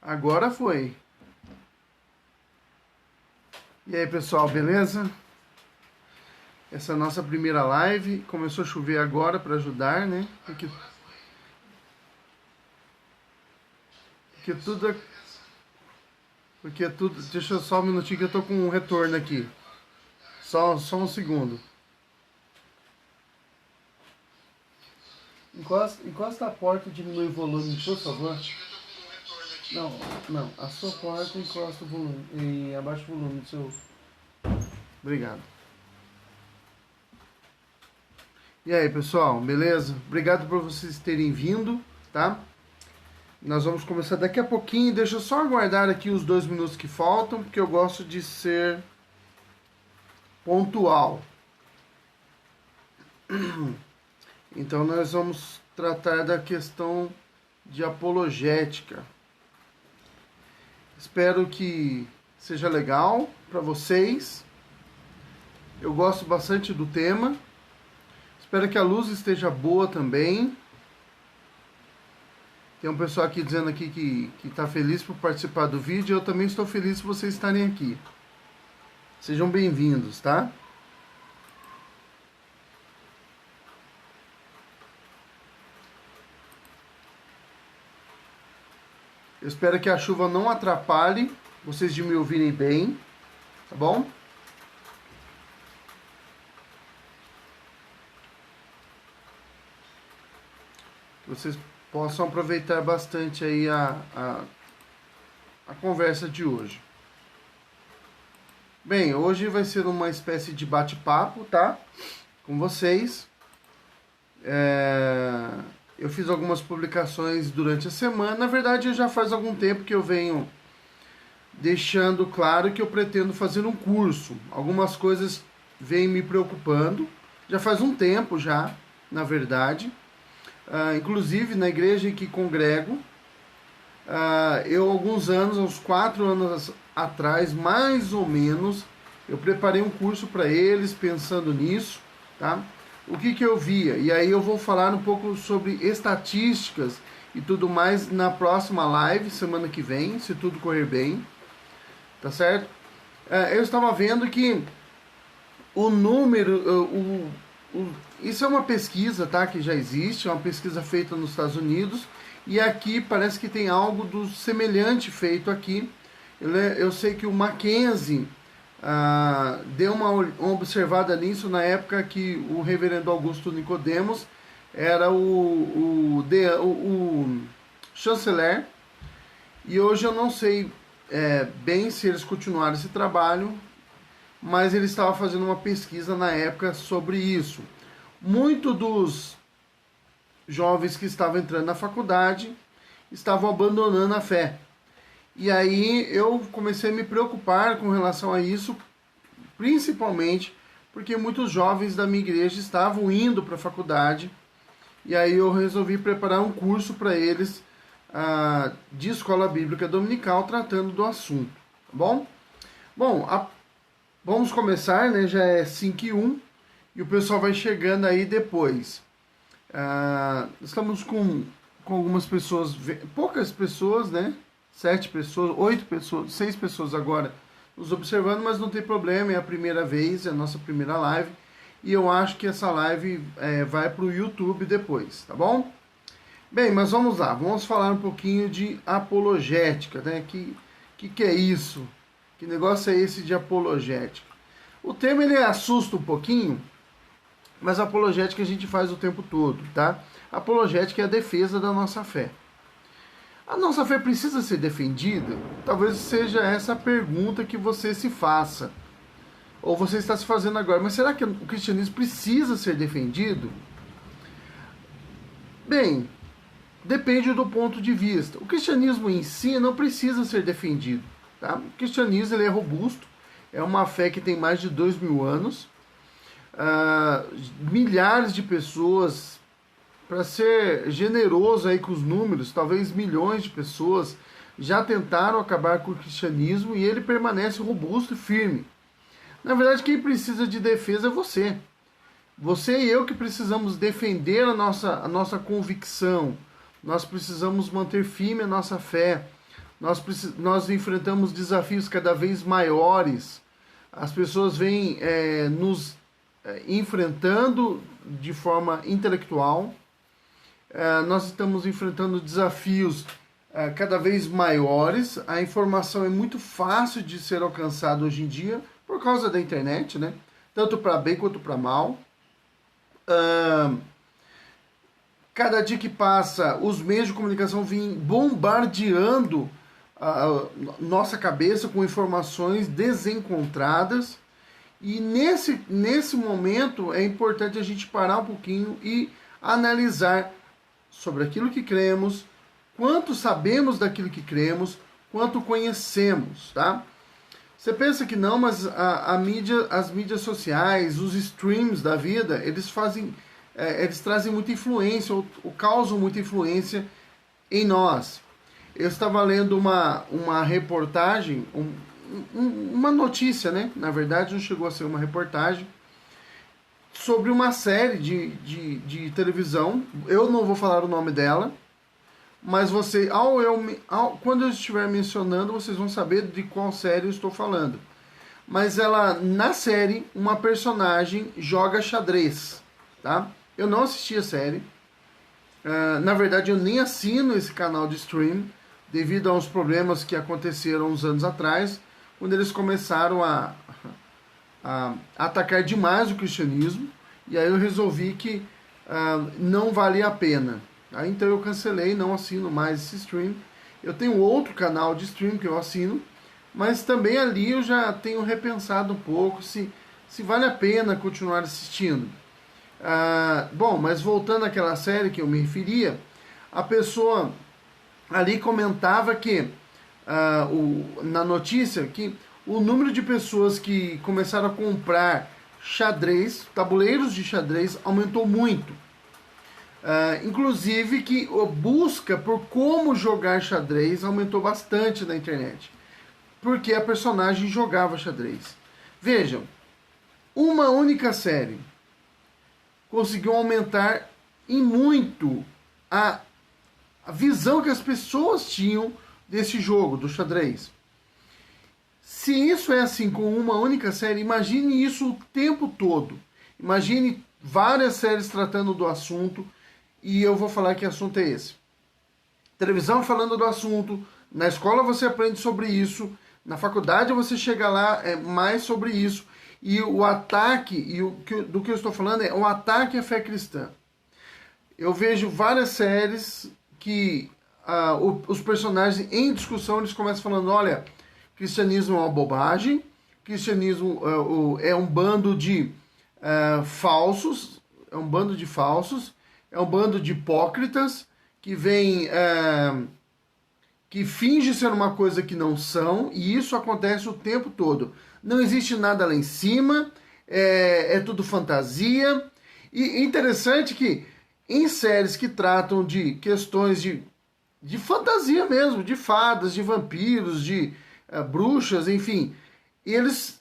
Agora foi. E aí, pessoal, beleza? Essa é a nossa primeira live. Começou a chover agora para ajudar, né? Porque tudo. Deixa eu só um minutinho que eu tô com um retorno aqui. Só um segundo. Encosta a porta e diminui o volume, por favor. Não. A sua porta encosta o volume. E abaixa o volume do seu. Obrigado. E aí, pessoal, beleza? Obrigado por vocês terem vindo, tá? Nós vamos começar daqui a pouquinho. Deixa eu só aguardar aqui os 2 minutos que faltam, porque eu gosto de ser pontual. Então nós vamos tratar da questão de apologética. Espero que seja legal para vocês. Eu gosto bastante do tema. Espero que a luz esteja boa também. Tem um pessoal aqui dizendo aqui que está feliz por participar do vídeo. Eu também estou feliz por vocês estarem aqui. Sejam bem-vindos, tá? Eu espero que a chuva não atrapalhe vocês de me ouvirem bem, tá bom? Que vocês possam aproveitar bastante aí a conversa de hoje. Bem, hoje vai ser uma espécie de bate-papo, tá? Com vocês. Eu fiz algumas publicações durante a semana. Na verdade, já faz algum tempo que eu venho deixando claro que eu pretendo fazer um curso. Algumas coisas vêm me preocupando. Já faz um tempo já, na verdade. Inclusive, na igreja em que congrego, eu, alguns anos, uns 4 anos atrás, mais ou menos, eu preparei um curso para eles, pensando nisso, tá? O que eu via? E aí eu vou falar um pouco sobre estatísticas e tudo mais na próxima live, semana que vem, se tudo correr bem, tá certo? Eu estava vendo que o número, isso é uma pesquisa, tá? Que já existe, é uma pesquisa feita nos Estados Unidos, e aqui parece que tem algo do semelhante feito aqui. Eu sei que o Mackenzie deu uma observada nisso na época que o reverendo Augusto Nicodemos era o chanceler, e hoje eu não sei bem se eles continuaram esse trabalho, mas ele estava fazendo uma pesquisa na época sobre isso. Muitos dos jovens que estavam entrando na faculdade estavam abandonando a fé. E aí eu comecei a me preocupar com relação a isso, principalmente porque muitos jovens da minha igreja estavam indo para a faculdade, e aí eu resolvi preparar um curso para eles de escola bíblica dominical tratando do assunto, tá bom? Bom, vamos começar, né? Já é 5h01 e o pessoal vai chegando aí depois. Estamos com algumas pessoas, poucas pessoas, né? 7 pessoas, 8 pessoas, 6 pessoas agora nos observando, mas não tem problema, é a primeira vez, é a nossa primeira live, e eu acho que essa live vai para o YouTube depois, tá bom? Bem, mas vamos lá, vamos falar um pouquinho de apologética, né? Que é isso? Que negócio é esse de apologética? O termo ele assusta um pouquinho, mas a apologética a gente faz o tempo todo, tá? A apologética é a defesa da nossa fé. A nossa fé precisa ser defendida? Talvez seja essa a pergunta que você se faça. Ou você está se fazendo agora. Mas será que o cristianismo precisa ser defendido? Bem, depende do ponto de vista. O cristianismo em si não precisa ser defendido. Tá? O cristianismo ele é robusto. É uma fé que tem mais de 2000 anos. Milhares de pessoas, para ser generoso aí com os números, talvez milhões de pessoas já tentaram acabar com o cristianismo e ele permanece robusto e firme. Na verdade, quem precisa de defesa é você. Você e eu que precisamos defender a nossa convicção. Nós precisamos manter firme a nossa fé. nós enfrentamos desafios cada vez maiores. As pessoas vêm nos enfrentando de forma intelectual. Nós estamos enfrentando desafios cada vez maiores. A informação é muito fácil de ser alcançada hoje em dia por causa da internet, né? Tanto para bem quanto para mal. Cada dia que passa, os meios de comunicação vêm bombardeando a nossa cabeça com informações desencontradas. E nesse momento é importante a gente parar um pouquinho e analisar sobre aquilo que cremos, quanto sabemos daquilo que cremos, quanto conhecemos, tá? Você pensa que não, mas as mídias sociais, os streams da vida, eles trazem muita influência, ou causam muita influência em nós. Eu estava lendo uma reportagem, uma notícia, né? Na verdade, não chegou a ser uma reportagem, sobre uma série de televisão. Eu não vou falar o nome dela, mas quando eu estiver mencionando, vocês vão saber de qual série eu estou falando. Mas na série, uma personagem joga xadrez, tá? Eu não assisti a série. Na verdade, eu nem assino esse canal de stream, devido a uns problemas que aconteceram uns anos atrás, quando eles começaram a atacar demais o cristianismo, e aí eu resolvi que não valia a pena. Aí, então eu cancelei, não assino mais esse stream. Eu tenho outro canal de stream que eu assino, mas também ali eu já tenho repensado um pouco se vale a pena continuar assistindo. Bom, mas voltando àquela série que eu me referia, a pessoa ali comentava que, na notícia, que o número de pessoas que começaram a comprar xadrez, tabuleiros de xadrez, aumentou muito. Inclusive que a busca por como jogar xadrez aumentou bastante na internet, porque a personagem jogava xadrez. Vejam, uma única série conseguiu aumentar em muito a visão que as pessoas tinham desse jogo, do xadrez. Se isso é assim com uma única série, imagine isso o tempo todo. Imagine várias séries tratando do assunto, e eu vou falar que assunto é esse. Televisão falando do assunto, na escola você aprende sobre isso, na faculdade você chega lá, mais sobre isso. E o ataque, do que eu estou falando é o ataque à fé cristã. Eu vejo várias séries que os personagens em discussão, eles começam falando, olha, cristianismo é uma bobagem, cristianismo é um bando de falsos, é um bando de falsos, é um bando de hipócritas que que finge ser uma coisa que não são, e isso acontece o tempo todo. Não existe nada lá em cima, é tudo fantasia. E interessante que em séries que tratam de questões de fantasia mesmo, de fadas, de vampiros, de bruxas, enfim, eles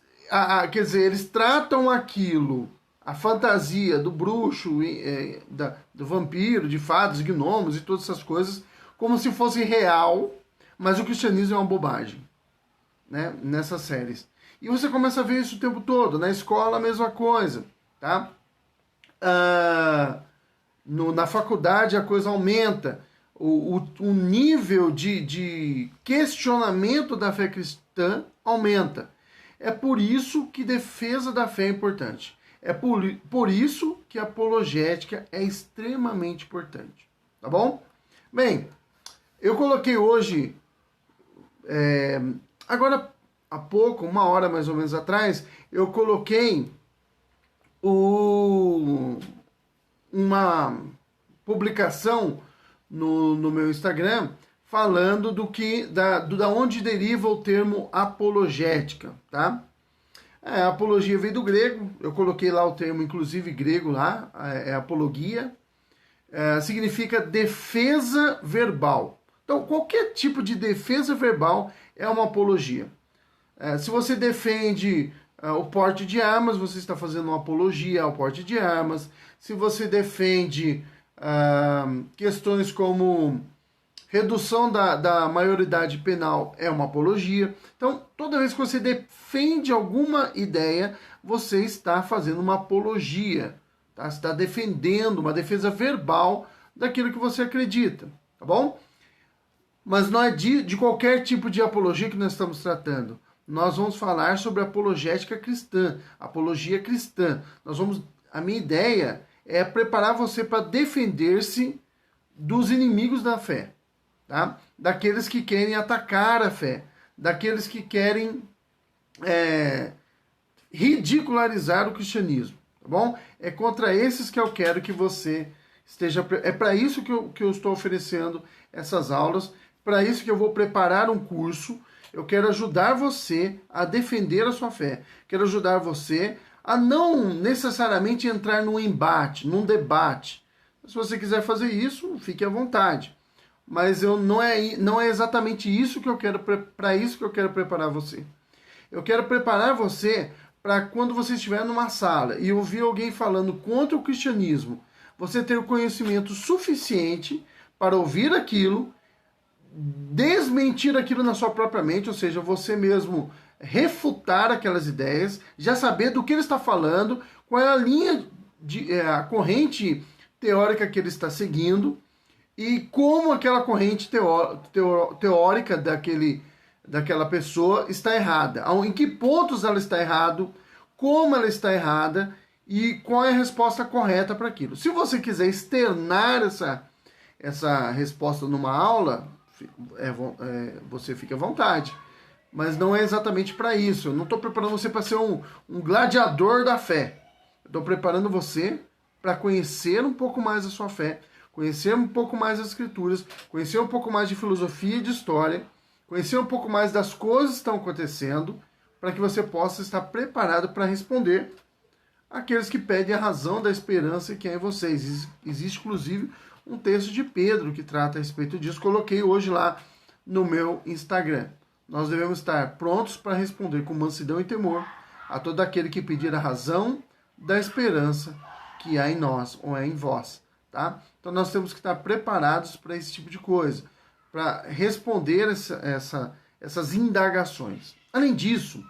tratam aquilo, a fantasia do bruxo, do vampiro, de fadas, gnomos e todas essas coisas, como se fosse real, mas o cristianismo é uma bobagem, né, nessas séries. E você começa a ver isso o tempo todo. Na escola, a mesma coisa, tá? Na faculdade, a coisa aumenta. O nível de questionamento da fé cristã aumenta. É por isso que defesa da fé é importante. É por isso que a apologética é extremamente importante. Tá bom? Bem, eu coloquei hoje, agora há pouco, uma hora mais ou menos atrás, eu coloquei uma publicação no meu Instagram falando da onde deriva o termo apologética, tá? A apologia veio do grego, eu coloquei lá o termo, inclusive grego lá, apologia, significa defesa verbal. Então, qualquer tipo de defesa verbal é uma apologia. Se você defende o porte de armas, você está fazendo uma apologia ao porte de armas. Se você defende questões como Redução da maioridade penal é uma apologia. Então, toda vez que você defende alguma ideia, você está fazendo uma apologia. Tá? Você está defendendo uma defesa verbal daquilo que você acredita. Tá bom? Mas não é de qualquer tipo de apologia que nós estamos tratando. Nós vamos falar sobre apologética cristã, apologia cristã. A minha ideia é preparar você para defender-se dos inimigos da fé, tá? Daqueles que querem atacar a fé, daqueles que querem ridicularizar o cristianismo, tá bom? É contra esses que eu quero que você esteja... É para isso que eu estou oferecendo essas aulas, para isso que eu vou preparar um curso. Eu quero ajudar você a defender a sua fé. Quero ajudar você a não necessariamente entrar num embate, num debate. Se você quiser fazer isso, fique à vontade. Mas não é exatamente isso que eu quero, para isso que eu quero preparar você. Eu quero preparar você para quando você estiver numa sala e ouvir alguém falando contra o cristianismo, você ter o conhecimento suficiente para ouvir aquilo, desmentir aquilo na sua própria mente, ou seja, você mesmo refutar aquelas ideias, já saber do que ele está falando, qual é a linha, a corrente teórica que ele está seguindo e como aquela corrente teórica daquela pessoa está errada, em que pontos ela está errada, como ela está errada e qual é a resposta correta para aquilo. Se você quiser externar essa resposta numa aula, você fica à vontade. Mas não é exatamente para isso. Eu não estou preparando você para ser um gladiador da fé. Estou preparando você para conhecer um pouco mais a sua fé, conhecer um pouco mais as escrituras, conhecer um pouco mais de filosofia e de história, conhecer um pouco mais das coisas que estão acontecendo, para que você possa estar preparado para responder àqueles que pedem a razão da esperança que é em vocês. Existe, inclusive, um texto de Pedro que trata a respeito disso. Coloquei hoje lá no meu Instagram. Nós devemos estar prontos para responder com mansidão e temor a todo aquele que pedir a razão da esperança que há em nós ou é em vós, tá? Então nós temos que estar preparados para esse tipo de coisa, para responder essas indagações. Além disso,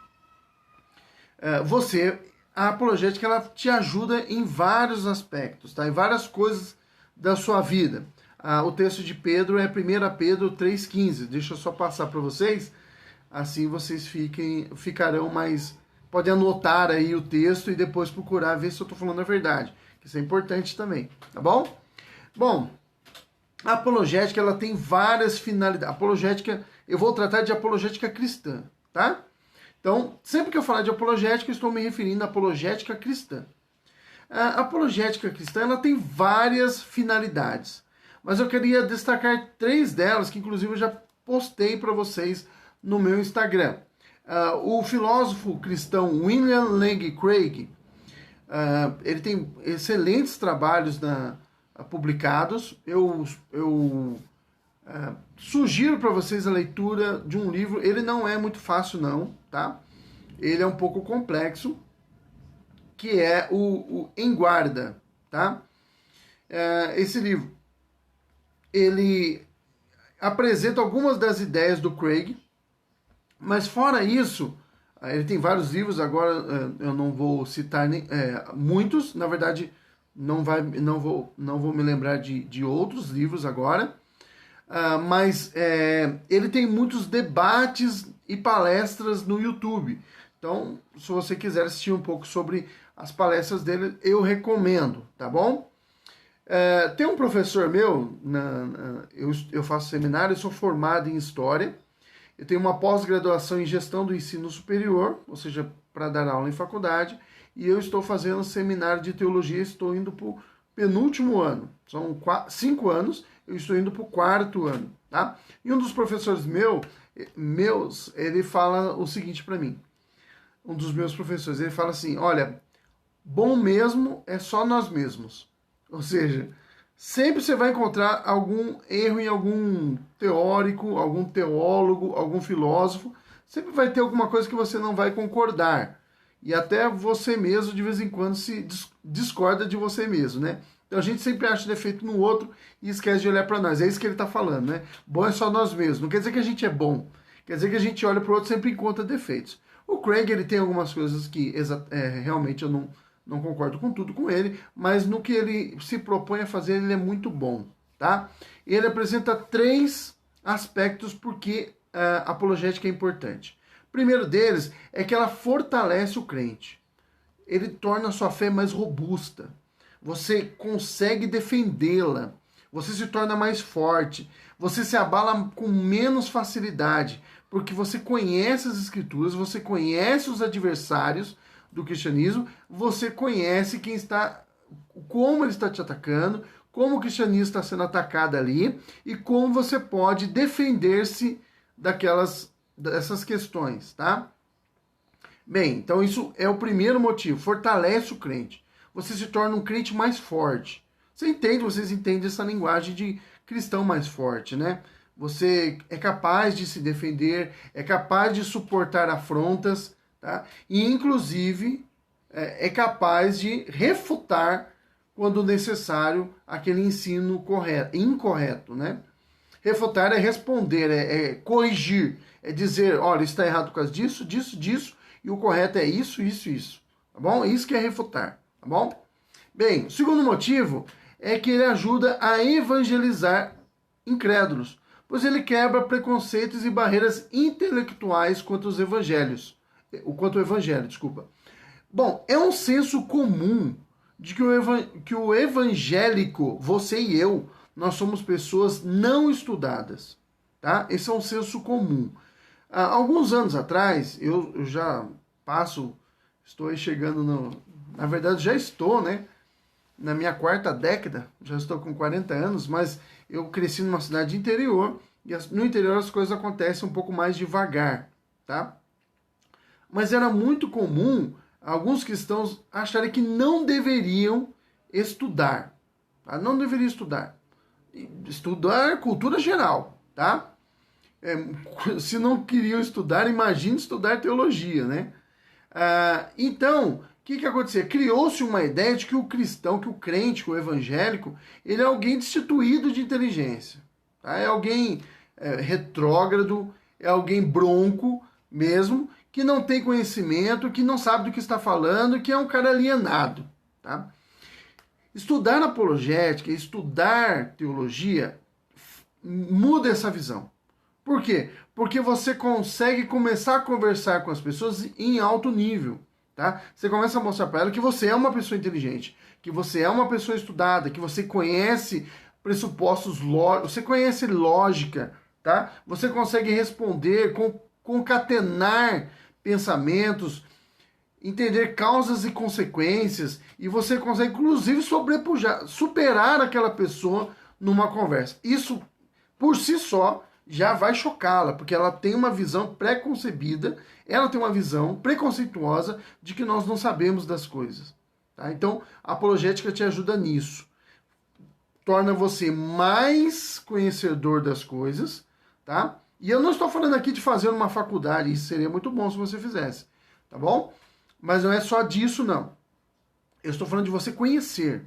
a apologética ela te ajuda em vários aspectos, tá? Em várias coisas da sua vida. O texto de Pedro é 1 Pedro 3,15. Deixa eu só passar para vocês, assim vocês ficarão mais... Podem anotar aí o texto e depois procurar ver se eu estou falando a verdade. Isso é importante também, tá bom? Bom, a apologética ela tem várias finalidades. Apologética, eu vou tratar de apologética cristã, tá? Então, sempre que eu falar de apologética, eu estou me referindo à apologética cristã. A apologética cristã ela tem várias finalidades, mas eu queria destacar 3 delas, que inclusive eu já postei para vocês no meu Instagram. O filósofo cristão William Lane Craig, ele tem excelentes trabalhos publicados. Eu sugiro para vocês a leitura de um livro. Ele não é muito fácil não, tá? Ele é um pouco complexo, que é o Em Guarda, tá? Esse livro, ele apresenta algumas das ideias do Craig, mas fora isso, ele tem vários livros, agora eu não vou citar muitos, na verdade não vou me lembrar de outros livros agora, mas ele tem muitos debates e palestras no YouTube. Então, se você quiser assistir um pouco sobre as palestras dele, eu recomendo, tá bom? Tem um professor meu, eu faço seminário, eu sou formado em História, eu tenho uma pós-graduação em Gestão do Ensino Superior, ou seja, para dar aula em faculdade, e eu estou fazendo seminário de Teologia, estou indo para o penúltimo ano, são 5 anos, eu estou indo para o 4º ano, tá? E um dos professores meus, ele fala o seguinte para mim, um dos meus professores, ele fala assim, olha, bom mesmo é só nós mesmos. Ou seja, sempre você vai encontrar algum erro em algum teórico, algum teólogo, algum filósofo. Sempre vai ter alguma coisa que você não vai concordar. E até você mesmo, de vez em quando, se discorda de você mesmo, né? Então a gente sempre acha defeito no outro e esquece de olhar para nós. É isso que ele está falando, né? Bom é só nós mesmos. Não quer dizer que a gente é bom. Quer dizer que a gente olha para o outro e sempre encontra defeitos. O Craig, ele tem algumas coisas que realmente eu não concordo com tudo com ele, mas no que ele se propõe a fazer, ele é muito bom, tá? Ele apresenta 3 aspectos porque a apologética é importante. O primeiro deles é que ela fortalece o crente. Ele torna a sua fé mais robusta. Você consegue defendê-la. Você se torna mais forte. Você se abala com menos facilidade, porque você conhece as escrituras, você conhece os adversários do cristianismo, você conhece quem está, como ele está te atacando, como o cristianismo está sendo atacado ali e como você pode defender-se dessas questões, tá? Bem, então isso é o primeiro motivo, fortalece o crente. Você se torna um crente mais forte. Vocês entendem essa linguagem de cristão mais forte, né? Você é capaz de se defender, é capaz de suportar afrontas, tá? E inclusive é capaz de refutar, quando necessário, aquele ensino incorreto, né? Refutar é responder, é corrigir, é dizer, olha, isso está errado por causa disso, disso, disso, e o correto é isso, isso, isso, tá bom? Isso que é refutar, tá bom? Bem, o segundo motivo é que ele ajuda a evangelizar incrédulos, pois ele quebra preconceitos e barreiras intelectuais quanto ao evangelho, desculpa. Bom, é um senso comum de que o evangélico, você e eu, nós somos pessoas não estudadas, tá? Esse é um senso comum. Há alguns anos atrás, eu já estou aí chegando na verdade já estou, né? Na minha 4ª década, já estou com 40 anos, mas eu cresci numa cidade interior, e no interior as coisas acontecem um pouco mais devagar, tá? Mas era muito comum alguns cristãos acharem que não deveriam estudar, tá? Não deveriam estudar. Estudar cultura geral, tá? Se não queriam estudar, imagine estudar teologia, né? Então, o que acontecia? Criou-se uma ideia de que o cristão, que o crente, que o evangélico, ele é alguém destituído de inteligência. Tá? É alguém retrógrado, é alguém bronco mesmo, que não tem conhecimento, que não sabe do que está falando, que é um cara alienado. Tá? Estudar apologética, estudar teologia, muda essa visão. Por quê? Porque você consegue começar a conversar com as pessoas em alto nível. Tá? Você começa a mostrar para ela que você é uma pessoa inteligente, que você é uma pessoa estudada, que você conhece pressupostos lógicos, você conhece lógica, tá? Você consegue responder, concatenar pensamentos, entender causas e consequências, e você consegue, inclusive, superar aquela pessoa numa conversa. Isso, por si só, já vai chocá-la, porque ela tem uma visão pré-concebida, ela tem uma visão preconceituosa de que nós não sabemos das coisas. Tá? Então, a apologética te ajuda nisso. Torna você mais conhecedor das coisas, tá? E eu não estou falando aqui de fazer uma faculdade, isso seria muito bom se você fizesse, tá bom? Mas não é só disso, não. Eu estou falando de você conhecer.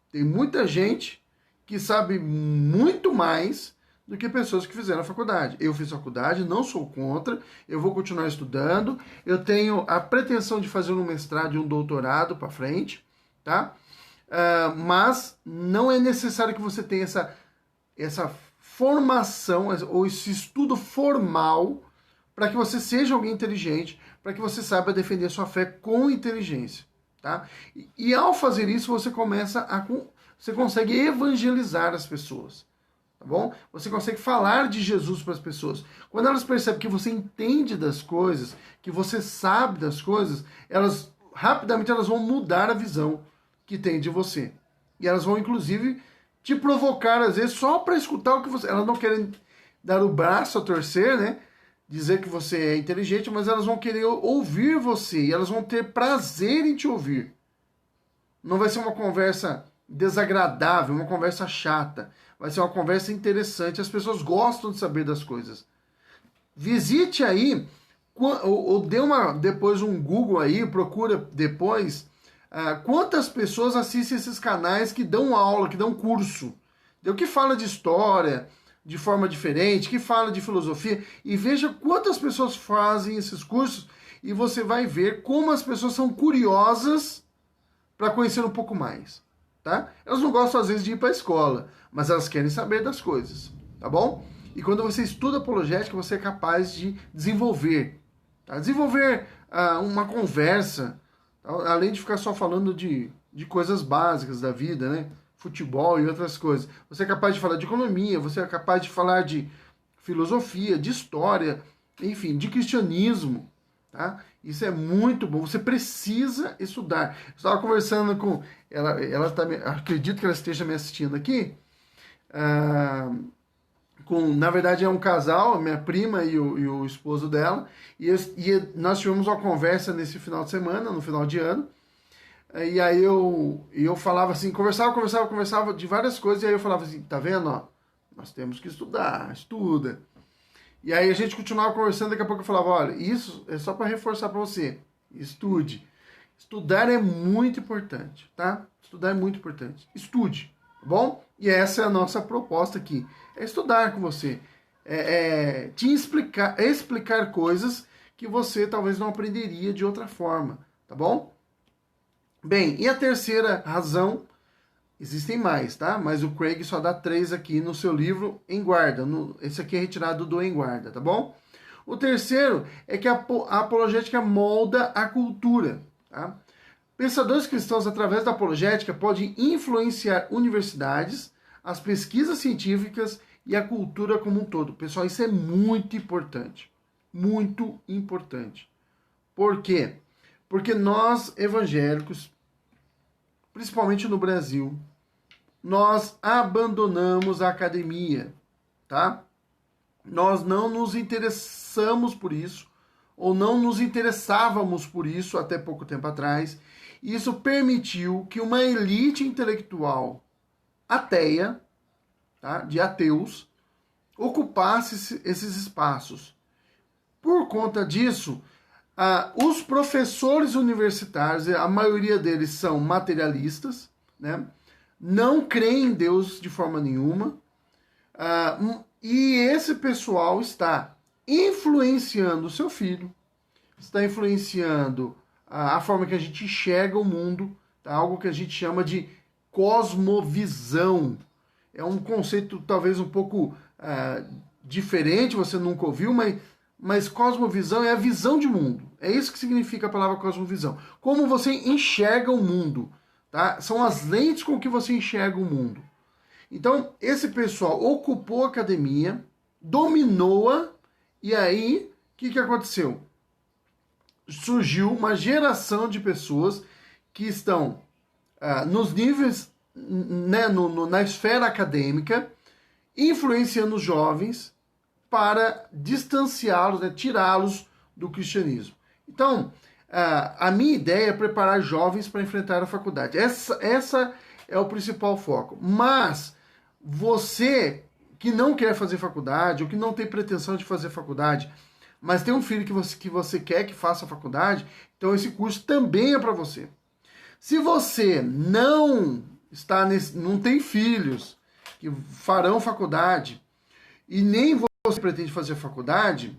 Tem muita gente que sabe muito mais do que pessoas que fizeram a faculdade. Eu fiz faculdade, não sou contra, eu vou continuar estudando, eu tenho a pretensão de fazer um mestrado e um doutorado para frente, tá? Mas não é necessário que você tenha essa formação ou esse estudo formal para que você seja alguém inteligente, para que você saiba defender sua fé com inteligência, tá? E ao fazer isso, você consegue evangelizar as pessoas. Tá bom? Você consegue falar de Jesus para as pessoas. Quando elas percebem que você entende das coisas, que você sabe das coisas, rapidamente elas vão mudar a visão que tem de você. E elas vão, inclusive, te provocar, às vezes, só para escutar o que você... Elas não querem dar o braço a torcer, né? Dizer que você é inteligente, mas elas vão querer ouvir você. E elas vão ter prazer em te ouvir. Não vai ser uma conversa desagradável, uma conversa chata. Vai ser uma conversa interessante. As pessoas gostam de saber das coisas. Visite aí, ou dê depois um Google aí, procura depois Quantas pessoas assistem esses canais que dão aula, que dão curso? Que fala de história de forma diferente, que fala de filosofia, e veja quantas pessoas fazem esses cursos, e você vai ver como as pessoas são curiosas para conhecer um pouco mais, tá? Elas não gostam às vezes de ir para a escola, mas elas querem saber das coisas, tá bom? E quando você estuda apologética, você é capaz de desenvolver, tá? Desenvolver uma conversa, tá? Além de ficar só falando de coisas básicas da vida, né? Futebol e outras coisas. Você é capaz de falar de economia, você é capaz de falar de filosofia, de história, enfim, de cristianismo, tá? Isso é muito bom. Você precisa estudar. Eu estava conversando com ela tá, acredito que ela esteja me assistindo aqui. Na verdade é um casal, minha prima e o esposo dela, e nós tivemos uma conversa nesse final de semana, no final de ano. E aí eu falava assim, conversava de várias coisas, e aí eu falava assim, tá vendo, ó, nós temos que estudar, estuda. E aí a gente continuava conversando, daqui a pouco eu falava, olha, isso é só para reforçar para você, estude. Estudar é muito importante, tá? Estudar é muito importante. Estude, tá bom? E essa é a nossa proposta aqui, é estudar com você, te explicar coisas que você talvez não aprenderia de outra forma, tá bom? Bem, e a terceira razão, existem mais, tá? Mas o Craig só dá 3 aqui no seu livro Em Guarda. Esse aqui é retirado do Em Guarda, tá bom? O terceiro é que a apologética molda a cultura, tá? Pensadores cristãos, através da apologética, podem influenciar universidades, as pesquisas científicas e a cultura como um todo. Pessoal, isso é muito importante. Muito importante. Por quê? Porque nós, evangélicos, principalmente no Brasil, nós abandonamos a academia, tá? Nós não nos interessamos por isso, ou não nos interessávamos por isso até pouco tempo atrás. Isso permitiu que uma elite intelectual ateia, tá? De ateus, ocupasse esses espaços. Por conta disso, os professores universitários, a maioria deles são materialistas, né? Não creem em Deus de forma nenhuma, e esse pessoal está influenciando o seu filho, está influenciando a forma que a gente enxerga o mundo, tá? Algo que a gente chama de cosmovisão. É um conceito talvez um pouco diferente, você nunca ouviu, mas cosmovisão é a visão de mundo. É isso que significa a palavra cosmovisão. Como você enxerga o mundo, tá? São as lentes com que você enxerga o mundo. Então, esse pessoal ocupou a academia, dominou-a, e aí, o que aconteceu? Surgiu uma geração de pessoas que estão nos níveis, né, na esfera acadêmica, influenciando os jovens para distanciá-los, né, tirá-los do cristianismo. Então, a minha ideia é preparar jovens para enfrentar a faculdade. Essa é o principal foco. Mas você que não quer fazer faculdade, ou que não tem pretensão de fazer faculdade, mas tem um filho que você quer que faça faculdade, então esse curso também é para você. Se você não tem filhos que farão faculdade, e nem você pretende fazer faculdade,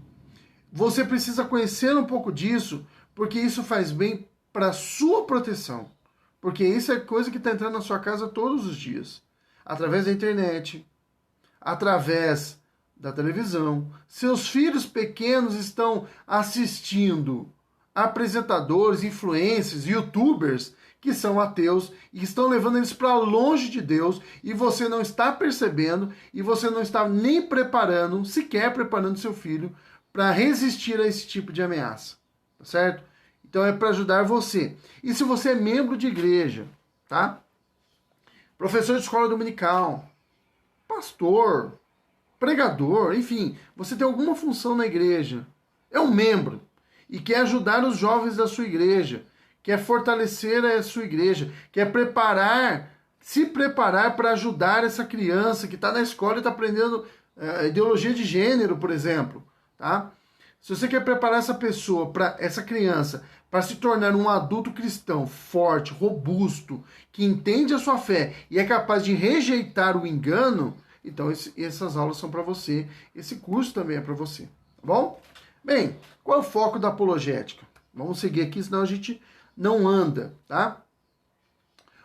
você precisa conhecer um pouco disso, porque isso faz bem para sua proteção. Porque isso é coisa que está entrando na sua casa todos os dias. Através da internet, através da televisão. Seus filhos pequenos estão assistindo apresentadores, influencers, youtubers que são ateus e estão levando eles para longe de Deus, e você não está percebendo, e você não está nem sequer preparando seu filho para resistir a esse tipo de ameaça, tá certo? Então é para ajudar você. E se você é membro de igreja, tá? Professor de escola dominical, pastor, pregador, enfim, você tem alguma função na igreja, é um membro e quer ajudar os jovens da sua igreja, quer fortalecer a sua igreja, quer se preparar para ajudar essa criança que está na escola e está aprendendo ideologia de gênero, por exemplo, tá? Se você quer preparar essa pessoa, essa criança, para se tornar um adulto cristão forte, robusto, que entende a sua fé e é capaz de rejeitar o engano, então essas aulas são para você, esse curso também é para você, tá bom? Bem, qual é o foco da apologética? Vamos seguir aqui, senão a gente não anda, tá?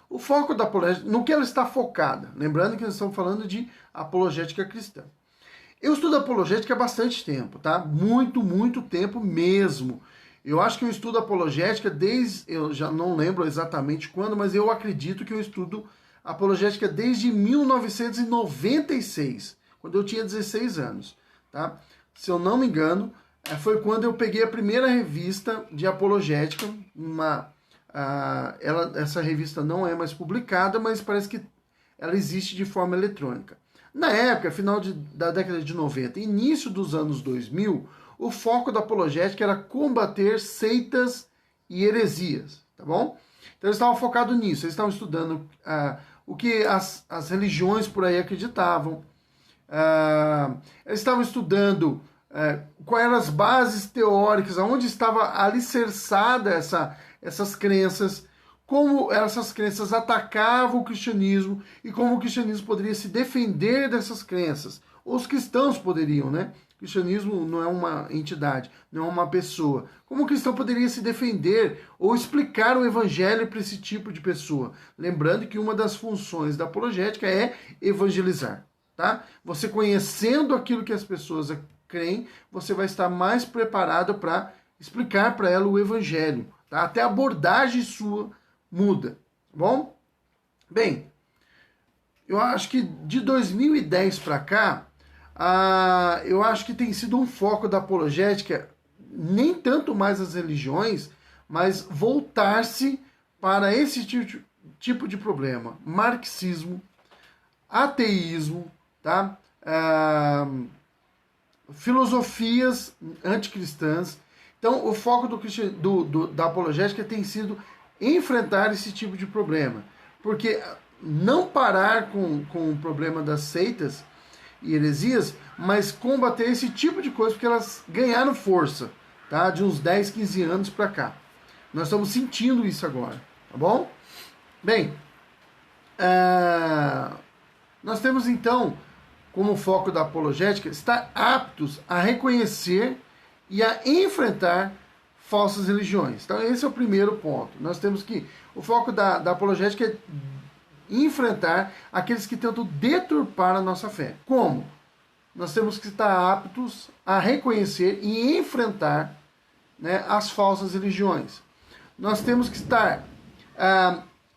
O foco da apologética, no que ela está focada? Lembrando que nós estamos falando de apologética cristã. Eu estudo apologética há bastante tempo, tá? Muito tempo mesmo. Eu acho que eu estudo apologética eu já não lembro exatamente quando, mas eu acredito que eu estudo apologética desde 1996, quando eu tinha 16 anos, tá? Se eu não me engano, foi quando eu peguei a primeira revista de apologética, essa revista não é mais publicada, mas parece que ela existe de forma eletrônica. Na época, final da década de 90, início dos anos 2000, o foco da apologética era combater seitas e heresias, tá bom? Então eles estavam focados nisso, eles estavam estudando o que as religiões por aí acreditavam, eles estavam estudando quais eram as bases teóricas, onde estava alicerçada essas crenças, como essas crenças atacavam o cristianismo e como o cristianismo poderia se defender dessas crenças. Os cristãos poderiam, né? O cristianismo não é uma entidade, não é uma pessoa. Como o cristão poderia se defender ou explicar o evangelho para esse tipo de pessoa? Lembrando que uma das funções da apologética é evangelizar, tá? Você conhecendo aquilo que as pessoas creem, você vai estar mais preparado para explicar para ela o evangelho, tá? Até a abordagem sua muda, tá bom? Bem, eu acho que de 2010 para cá, eu acho que tem sido um foco da apologética, nem tanto mais as religiões, mas voltar-se para esse tipo de problema. Marxismo, ateísmo, tá? Filosofias anticristãs. Então, o foco da apologética tem sido enfrentar esse tipo de problema. Porque não parar com o problema das seitas e heresias, mas combater esse tipo de coisa, porque elas ganharam força, tá? De uns 10, 15 anos para cá. Nós estamos sentindo isso agora, tá bom? Bem, nós temos então, como foco da apologética, estar aptos a reconhecer e a enfrentar falsas religiões. Então esse é o primeiro ponto. Nós temos que, o foco da apologética é enfrentar aqueles que tentam deturpar a nossa fé. Como? Nós temos que estar aptos a reconhecer e enfrentar, né, as falsas religiões. Nós temos que estar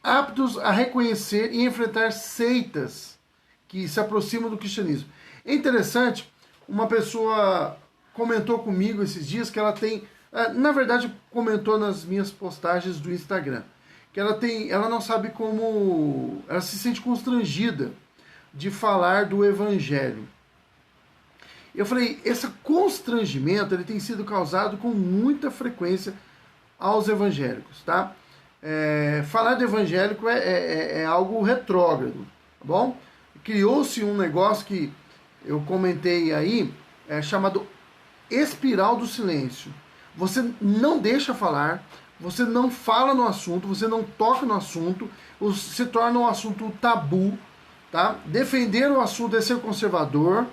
aptos a reconhecer e enfrentar seitas que se aproximam do cristianismo. É interessante, uma pessoa comentou comigo esses dias que ela tem, na verdade comentou nas minhas postagens do Instagram, que ela não sabe como, ela se sente constrangida de falar do evangelho. Eu falei, esse constrangimento ele tem sido causado com muita frequência aos evangélicos, tá? Falar de evangélico é algo retrógrado, tá bom? Criou-se um negócio que eu comentei aí, chamado espiral do silêncio. Você não deixa falar, você não fala no assunto, você não toca no assunto, se torna um assunto tabu, tá? Defender o assunto é ser conservador,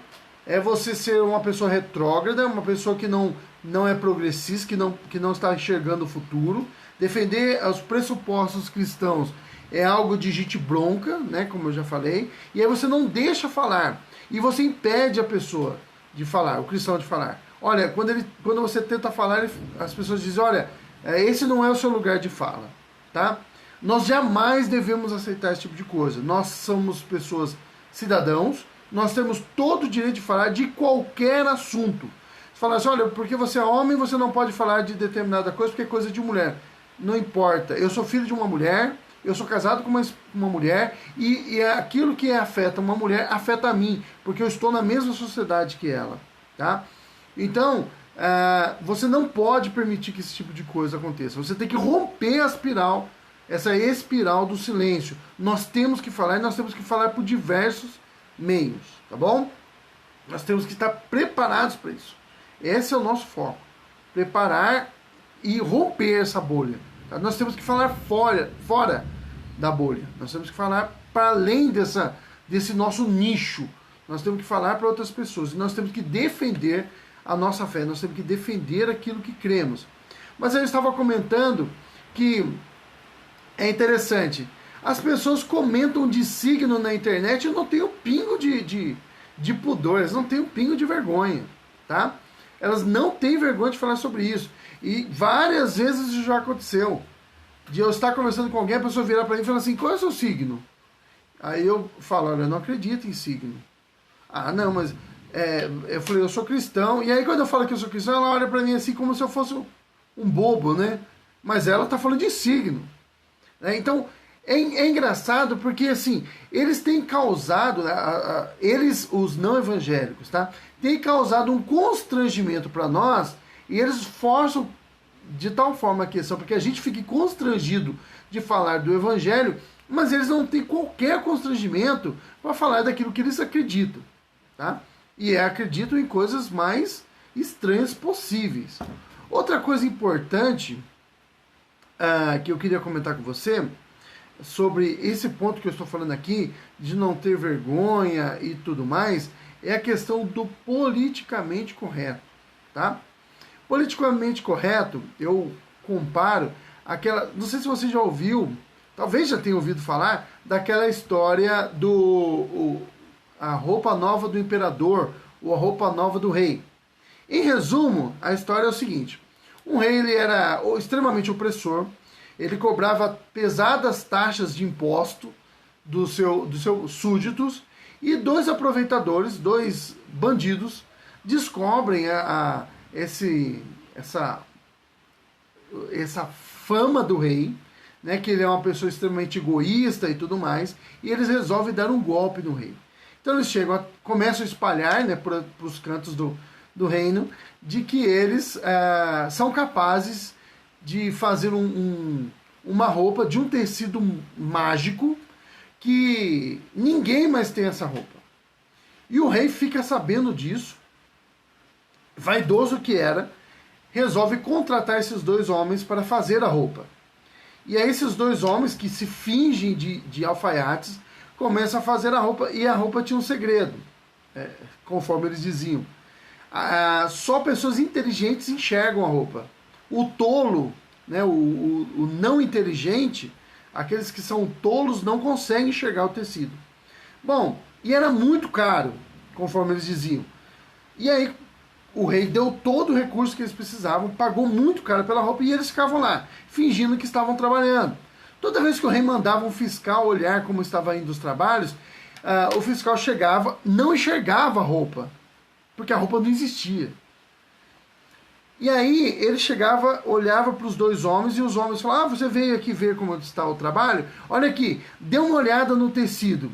é você ser uma pessoa retrógrada, uma pessoa que não é progressista, que não está enxergando o futuro. Defender os pressupostos cristãos é algo de gente bronca, né, como eu já falei, e aí você não deixa falar, e você impede a pessoa de falar, o cristão de falar. Olha, quando você tenta falar, as pessoas dizem, olha, esse não é o seu lugar de fala, tá? Nós jamais devemos aceitar esse tipo de coisa. Nós somos pessoas cidadãos, nós temos todo o direito de falar de qualquer assunto. Você fala assim, olha, porque você é homem, você não pode falar de determinada coisa, porque é coisa de mulher. Não importa, eu sou filho de uma mulher, eu sou casado com uma mulher, e aquilo que afeta uma mulher afeta a mim, porque eu estou na mesma sociedade que ela, tá? Então, você não pode permitir que esse tipo de coisa aconteça. Você tem que romper essa espiral do silêncio. Nós temos que falar, e nós temos que falar por diversos meios, tá bom? Nós temos que estar preparados para isso. Esse é o nosso foco. Preparar e romper essa bolha. Tá? Nós temos que falar fora da bolha. Nós temos que falar para além desse nosso nicho. Nós temos que falar para outras pessoas. E nós temos que defender a nossa fé. Nós temos que defender aquilo que cremos. Mas eu estava comentando que é interessante. As pessoas comentam de signo na internet e não tem um pingo de pudor. Elas não têm um pingo de vergonha. Tá? Elas não têm vergonha de falar sobre isso. E várias vezes isso já aconteceu. De eu estar conversando com alguém, a pessoa virar para mim e falar assim, qual é o seu signo? Aí eu falo, olha, eu não acredito em signo. Ah, não, mas... eu falei, eu sou cristão. E aí quando eu falo que eu sou cristão, ela olha para mim assim como se eu fosse um bobo, né? Mas ela está falando de signo. Então, é engraçado porque, assim, eles têm causado, eles, os não evangélicos, tá? Têm causado um constrangimento para nós e eles forçam de tal forma a questão, porque a gente fique constrangido de falar do evangelho, mas eles não têm qualquer constrangimento para falar daquilo que eles acreditam, tá? E acreditam em coisas mais estranhas possíveis. Outra coisa importante que eu queria comentar com você, sobre esse ponto que eu estou falando aqui, de não ter vergonha e tudo mais, é a questão do politicamente correto, tá? Politicamente correto, eu comparo aquela... Não sei se você já ouviu, talvez já tenha ouvido falar, daquela história a roupa nova do imperador, ou a roupa nova do rei. Em resumo, a história é o seguinte. Um rei, ele era extremamente opressor, ele cobrava pesadas taxas de imposto dos seus súditos, e dois aproveitadores, dois bandidos, descobrem essa fama do rei, né, que ele é uma pessoa extremamente egoísta e tudo mais, e eles resolvem dar um golpe no rei. Então eles começam a espalhar, né, para os cantos do reino, de que eles são capazes de fazer uma roupa de um tecido mágico que ninguém mais tem essa roupa. E o rei fica sabendo disso, vaidoso que era, resolve contratar esses dois homens para fazer a roupa. E aí esses dois homens, que se fingem de alfaiates, começam a fazer a roupa, e a roupa tinha um segredo, conforme eles diziam. Só pessoas inteligentes enxergam a roupa. O tolo, né, o não inteligente, aqueles que são tolos, não conseguem enxergar o tecido. Bom, e era muito caro, conforme eles diziam. E aí o rei deu todo o recurso que eles precisavam, pagou muito caro pela roupa, e eles ficavam lá, fingindo que estavam trabalhando. Toda vez que o rei mandava um fiscal olhar como estava indo os trabalhos, o fiscal chegava, não enxergava a roupa, porque a roupa não existia. E aí ele chegava, olhava para os dois homens, e os homens falavam, você veio aqui ver como está o trabalho? Olha aqui, dê uma olhada no tecido.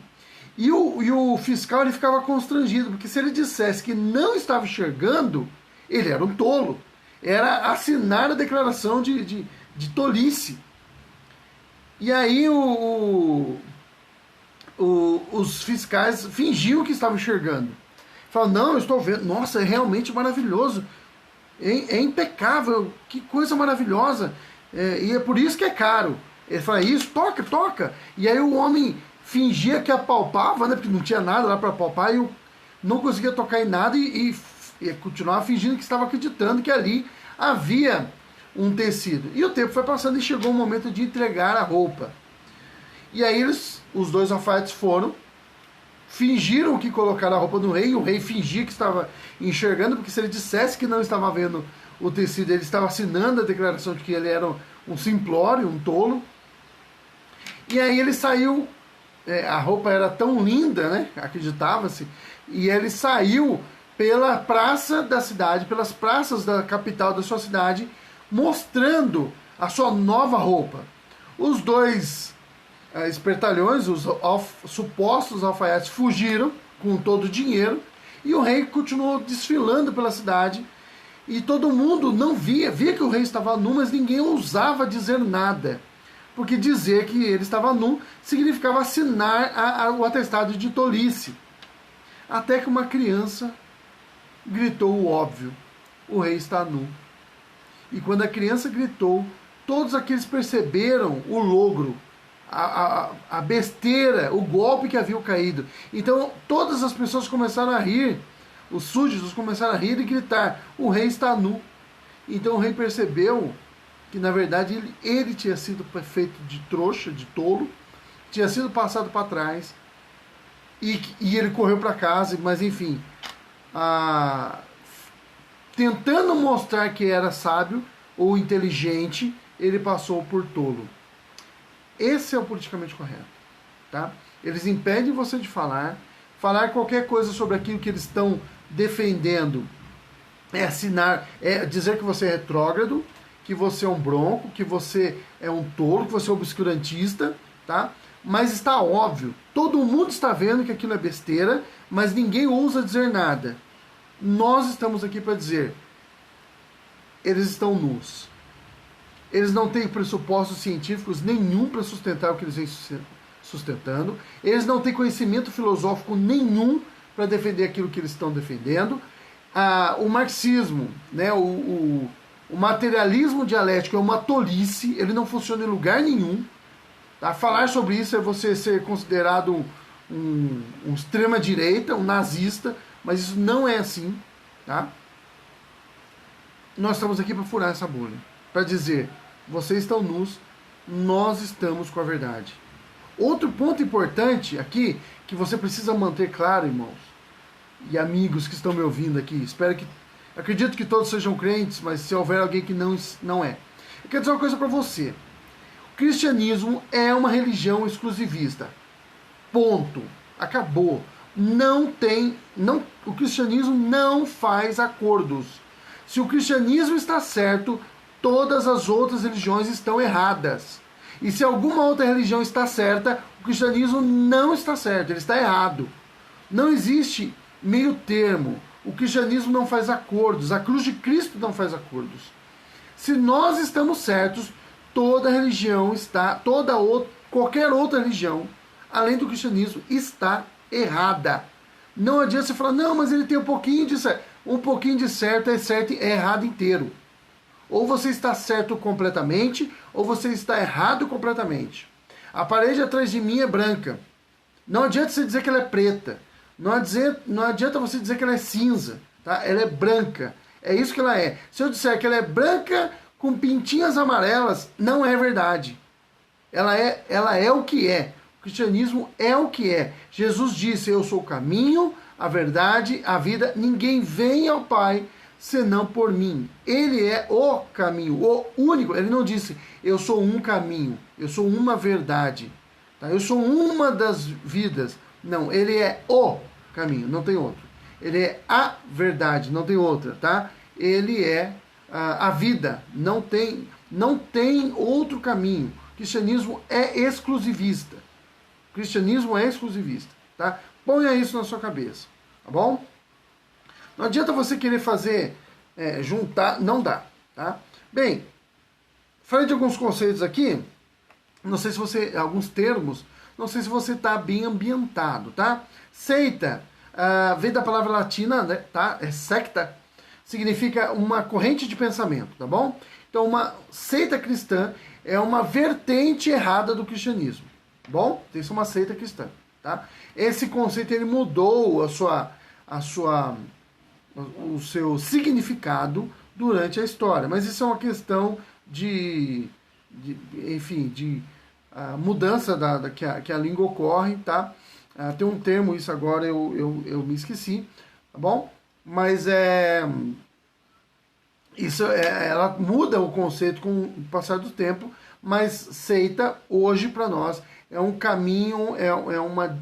E o fiscal, ele ficava constrangido, porque se ele dissesse que não estava enxergando, ele era um tolo. Era assinar a declaração de tolice. E aí os fiscais fingiam que estavam enxergando. Falavam, não, eu estou vendo, nossa, é realmente maravilhoso. É impecável, que coisa maravilhosa. E é por isso que é caro. Ele fala, isso, toca. E aí o homem fingia que apalpava, né, porque não tinha nada lá para apalpar, e eu não conseguia tocar em nada, e continuava fingindo que estava acreditando que ali havia um tecido. E o tempo foi passando e chegou o momento de entregar a roupa. E aí os dois alfaiates foram, fingiram que colocaram a roupa no rei, e o rei fingia que estava enxergando, porque se ele dissesse que não estava vendo o tecido, ele estava assinando a declaração de que ele era um simplório, um tolo. E aí ele saiu, a roupa era tão linda, né, acreditava-se, e ele saiu pela praça da cidade, pelas praças da capital da sua cidade, mostrando a sua nova roupa. Os dois espertalhões, os supostos alfaiates, fugiram com todo o dinheiro, e o rei continuou desfilando pela cidade, e todo mundo não via que o rei estava nu, mas ninguém ousava dizer nada, porque dizer que ele estava nu significava assinar o atestado de tolice. Até que uma criança gritou o óbvio, o rei está nu. E quando a criança gritou, todos aqueles perceberam o logro, a besteira, o golpe que havia caído. Então todas as pessoas começaram a rir, os súditos começaram a rir e gritar: o rei está nu. Então o rei percebeu que na verdade ele tinha sido feito de trouxa, de tolo, tinha sido passado para trás, e ele correu para casa, mas enfim, tentando mostrar que era sábio ou inteligente, ele passou por tolo. Esse é o politicamente correto, tá? Eles impedem você de falar qualquer coisa sobre aquilo que eles estão defendendo, é dizer que você é retrógrado, que você é um bronco, que você é um tolo, que você é obscurantista, tá? Mas está óbvio, todo mundo está vendo que aquilo é besteira, mas ninguém ousa dizer nada. Nós estamos aqui para dizer: eles estão nus. Eles não têm pressupostos científicos nenhum para sustentar o que eles vêm sustentando. Eles não têm conhecimento filosófico nenhum para defender aquilo que eles estão defendendo. O marxismo, né, o materialismo dialético é uma tolice, ele não funciona em lugar nenhum. Tá? Falar sobre isso é você ser considerado um extrema-direita, um nazista, mas isso não é assim. Tá? Nós estamos aqui para furar essa bolha, para dizer: vocês estão nus, nós estamos com a verdade. Outro ponto importante aqui, que você precisa manter claro, irmãos e amigos que estão me ouvindo aqui, acredito que todos sejam crentes, mas se houver alguém que não é. Eu quero dizer uma coisa para você: o cristianismo é uma religião exclusivista. Ponto. Acabou. O cristianismo não faz acordos. Se o cristianismo está certo, todas as outras religiões estão erradas. E se alguma outra religião está certa, o cristianismo não está certo, ele está errado. Não existe meio termo. O cristianismo não faz acordos, a cruz de Cristo não faz acordos. Se nós estamos certos, toda religião está, qualquer outra religião, além do cristianismo, está errada. Não adianta você falar: não, mas ele tem um pouquinho de certo. Um pouquinho de certo é errado inteiro. Ou você está certo completamente, ou você está errado completamente. A parede atrás de mim é branca. Não adianta você dizer que ela é preta. Não adianta você dizer que ela é cinza. Tá? Ela é branca. É isso que ela é. Se eu disser que ela é branca com pintinhas amarelas, não é verdade. Ela é o que é. O cristianismo é o que é. Jesus disse: eu sou o caminho, a verdade, a vida. Ninguém vem ao Pai senão por mim. Ele é o caminho, o único. Ele não disse: eu sou um caminho, eu sou uma verdade, tá? Eu sou uma das vidas. Não, ele é o caminho, não tem outro. Ele é a verdade, não tem outra, tá? Ele é a vida, não tem outro caminho. O cristianismo é exclusivista. O cristianismo é exclusivista, tá? Ponha isso na sua cabeça, tá bom? Não adianta você querer fazer, juntar, não dá, tá? Bem, falei de alguns conceitos aqui, não sei se você, alguns termos, não sei se você está bem ambientado, tá? Seita, vem da palavra latina, né, tá? É secta, significa uma corrente de pensamento, tá bom? Então uma seita cristã é uma vertente errada do cristianismo, tá bom? Isso é uma seita cristã, tá? Esse conceito ele mudou o seu significado durante a história, mas isso é uma questão de mudança que a língua ocorre, tá? Tem um termo, isso agora eu me esqueci, tá bom? Mas ela muda o conceito com o passar do tempo, mas seita hoje para nós é um caminho, é uma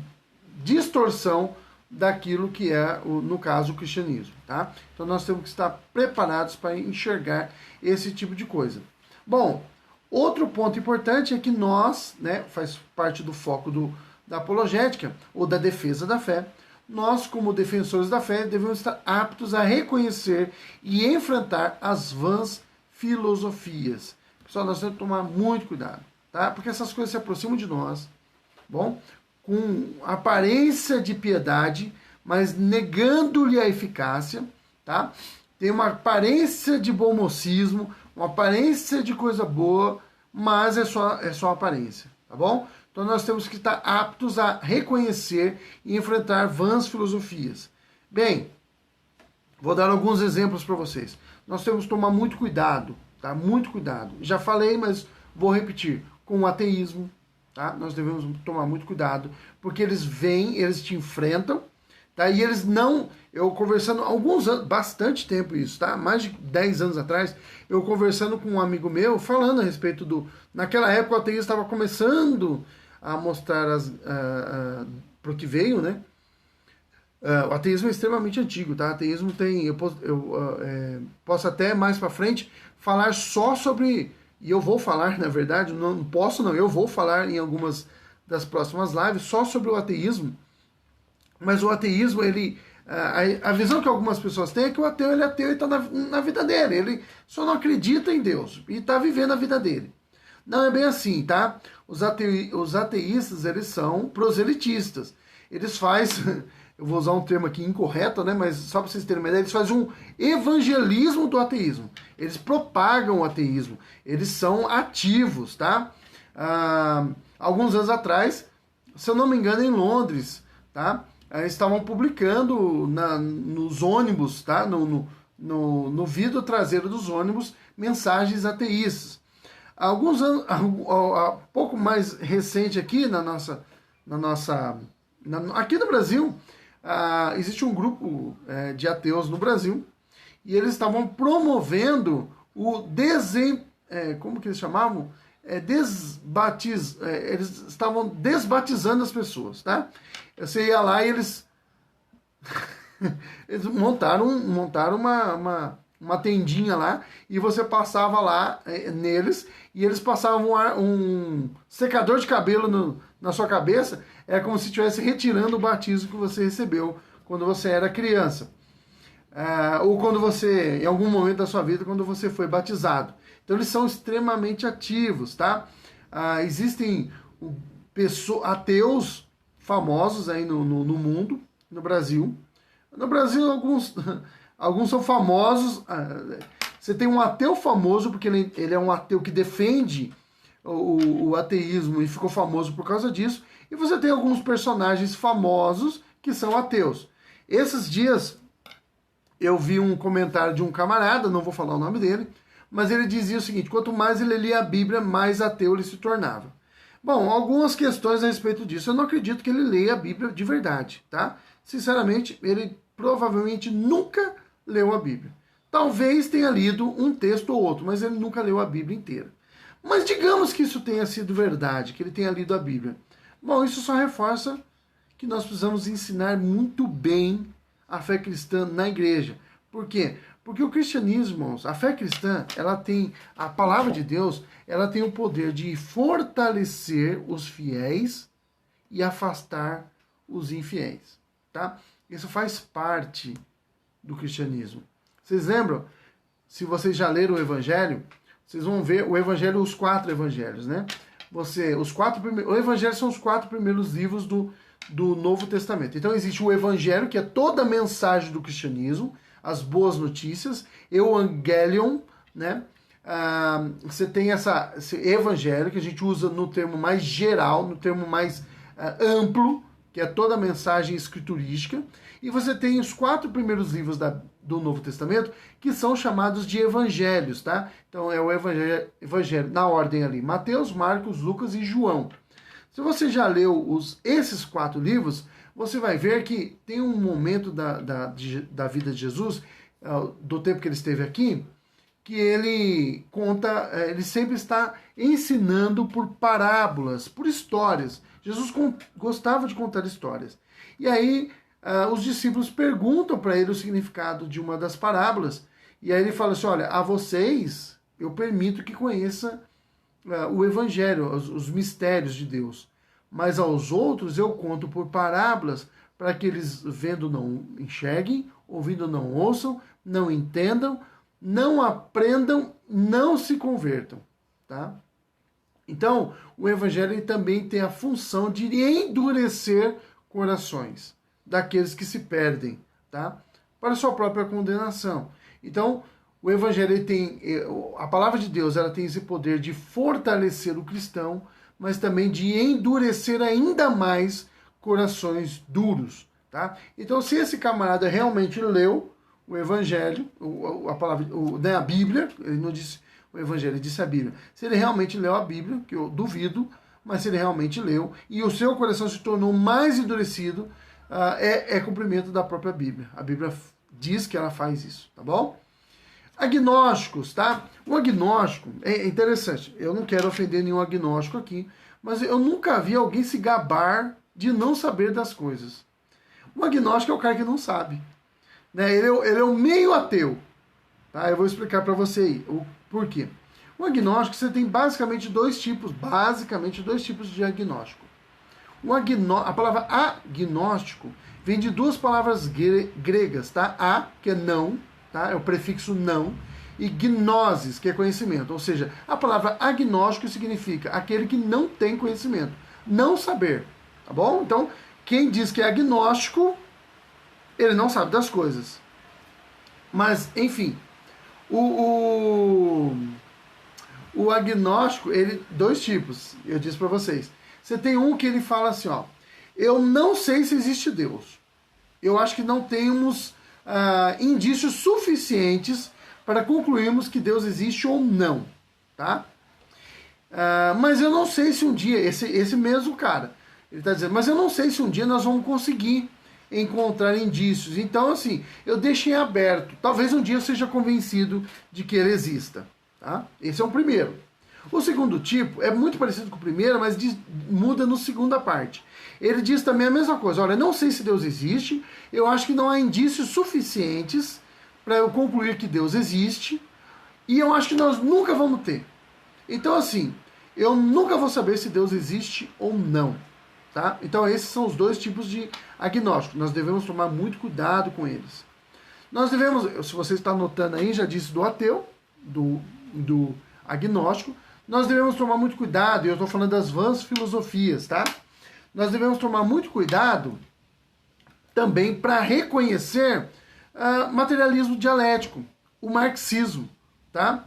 distorção daquilo que é, no caso, o cristianismo, tá? Então nós temos que estar preparados para enxergar esse tipo de coisa. Bom, outro ponto importante é que nós, né, faz parte do foco da apologética ou da defesa da fé, nós, como defensores da fé, devemos estar aptos a reconhecer e enfrentar as vãs filosofias. Pessoal, nós temos que tomar muito cuidado, tá? Porque essas coisas se aproximam de nós, bom? Com aparência de piedade, mas negando-lhe a eficácia, tá? Tem uma aparência de bom mocismo, uma aparência de coisa boa, mas é só aparência, tá bom? Então nós temos que estar aptos a reconhecer e enfrentar vãs filosofias. Bem, vou dar alguns exemplos para vocês. Nós temos que tomar muito cuidado, tá? Muito cuidado. Já falei, mas vou repetir. Com o ateísmo, tá? Nós devemos tomar muito cuidado, porque eles vêm, eles te enfrentam, tá? E eles não... Eu conversando alguns anos, bastante tempo isso, tá? Mais de 10 anos atrás, eu conversando com um amigo meu, falando a respeito do... Naquela época o ateísmo estava começando a mostrar pro que veio, né? O ateísmo é extremamente antigo, tá? O ateísmo tem... Eu posso até mais para frente falar só sobre... E eu vou falar, na verdade, não posso não, eu vou falar em algumas das próximas lives só sobre o ateísmo. Mas o ateísmo, ele... A visão que algumas pessoas têm é que o ateu, ele é ateu e está na vida dele. Ele só não acredita em Deus e está vivendo a vida dele. Não é bem assim, tá? Os ateístas, eles são proselitistas. Eles fazem... Eu vou usar um termo aqui incorreto, né? Mas só para vocês terem uma ideia, eles fazem um evangelismo do ateísmo. Eles propagam o ateísmo. Eles são ativos, tá? Alguns anos atrás, se eu não me engano, em Londres, tá? Estavam publicando nos ônibus, tá? No vidro traseiro dos ônibus, mensagens ateístas. Alguns anos, pouco mais recente aqui aqui no Brasil, existe um grupo de ateus no Brasil e eles estavam promovendo como que eles chamavam? Eles estavam desbatizando as pessoas, tá? Você ia lá e eles montaram uma tendinha lá e você passava lá neles e eles passavam um secador de cabelo na sua cabeça. É como se estivesse retirando o batismo que você recebeu quando você era criança. Ou quando você, em algum momento da sua vida, quando você foi batizado. Então eles são extremamente ativos, tá? Existem ateus famosos aí no mundo, no Brasil. No Brasil, alguns são famosos. Você tem um ateu famoso, porque ele é um ateu que defende o ateísmo e ficou famoso por causa disso. E você tem alguns personagens famosos que são ateus. Esses dias eu vi um comentário de um camarada, não vou falar o nome dele, mas ele dizia o seguinte: quanto mais ele lia a Bíblia, mais ateu ele se tornava. Bom, algumas questões a respeito disso. Eu não acredito que ele leia a Bíblia de verdade, tá? Sinceramente, ele provavelmente nunca leu a Bíblia. Talvez tenha lido um texto ou outro, mas ele nunca leu a Bíblia inteira. Mas digamos que isso tenha sido verdade, que ele tenha lido a Bíblia. Bom, isso só reforça que nós precisamos ensinar muito bem a fé cristã na igreja. Por quê? Porque o cristianismo, irmãos, a fé cristã, a palavra de Deus, ela tem o poder de fortalecer os fiéis e afastar os infiéis, tá? Isso faz parte do cristianismo. Vocês lembram? Se vocês já leram o Evangelho, vocês vão ver o Evangelho, os 4 Evangelhos, né? O Evangelho são os 4 primeiros livros do Novo Testamento. Então existe o Evangelho, que é toda a mensagem do cristianismo, as boas notícias, Evangelion, né? Você tem esse Evangelho, que a gente usa no termo mais geral, no termo mais amplo, que é toda a mensagem escriturística. E você tem os 4 primeiros livros do Novo Testamento, que são chamados de evangelhos, tá? Então é o evangelho na ordem ali: Mateus, Marcos, Lucas e João. Se você já leu esses 4 livros, você vai ver que tem um momento da vida de Jesus, do tempo que ele esteve aqui, que ele sempre está ensinando por parábolas, por histórias. Jesus gostava de contar histórias. E aí os discípulos perguntam para ele o significado de uma das parábolas. E aí ele fala assim: olha, a vocês eu permito que conheça o Evangelho, os mistérios de Deus. Mas aos outros eu conto por parábolas, para que eles vendo não enxerguem, ouvindo não ouçam, não entendam, não aprendam, não se convertam, tá? Então, o Evangelho também tem a função de endurecer corações daqueles que se perdem, tá? Para sua própria condenação. Então, O Evangelho ele tem, a palavra de Deus, ela tem esse poder de fortalecer o cristão, mas também de endurecer ainda mais corações duros, tá? Então, se esse camarada realmente leu o Evangelho, a palavra, né, a Bíblia, ele não disse o Evangelho, ele disse a Bíblia. Se ele realmente leu a Bíblia, que eu duvido, mas se ele realmente leu, e o seu coração se tornou mais endurecido, é cumprimento da própria Bíblia. A Bíblia diz que ela faz isso, tá bom? Agnósticos, tá? O agnóstico é interessante. Eu não quero ofender nenhum agnóstico aqui, mas eu nunca vi alguém se gabar de não saber das coisas. O agnóstico é o cara que não sabe, né? Ele é um meio ateu, tá? Eu vou explicar para você aí o porquê. O agnóstico, você tem basicamente dois tipos de agnóstico. A palavra agnóstico vem de duas palavras gregas, tá? A, que é não, tá? É o prefixo não, e gnosis, que é conhecimento. Ou seja, a palavra agnóstico significa aquele que não tem conhecimento, não saber, tá bom? Então, quem diz que é agnóstico, ele não sabe das coisas. Mas, enfim, o agnóstico, ele dois tipos, eu disse para vocês. Você tem um que ele fala assim, ó, eu não sei se existe Deus. Eu acho que não temos indícios suficientes para concluirmos que Deus existe ou não, tá? Mas eu não sei se um dia, esse mesmo cara, ele está dizendo, mas eu não sei se um dia nós vamos conseguir encontrar indícios. Então, assim, eu deixei aberto. Talvez um dia eu seja convencido de que ele exista, tá? Esse é o primeiro. O segundo tipo é muito parecido com o primeiro, mas muda na segunda parte. Ele diz também a mesma coisa. Olha, não sei se Deus existe, eu acho que não há indícios suficientes para eu concluir que Deus existe, e eu acho que nós nunca vamos ter. Então, assim, eu nunca vou saber se Deus existe ou não, tá? Então, esses são os dois tipos de agnóstico. Nós devemos tomar muito cuidado com eles. Nós devemos, se você está anotando aí, já disse do ateu, do agnóstico, nós devemos tomar muito cuidado, e eu estou falando das vãs filosofias, tá? Nós devemos tomar muito cuidado também para reconhecer materialismo dialético, o marxismo, tá?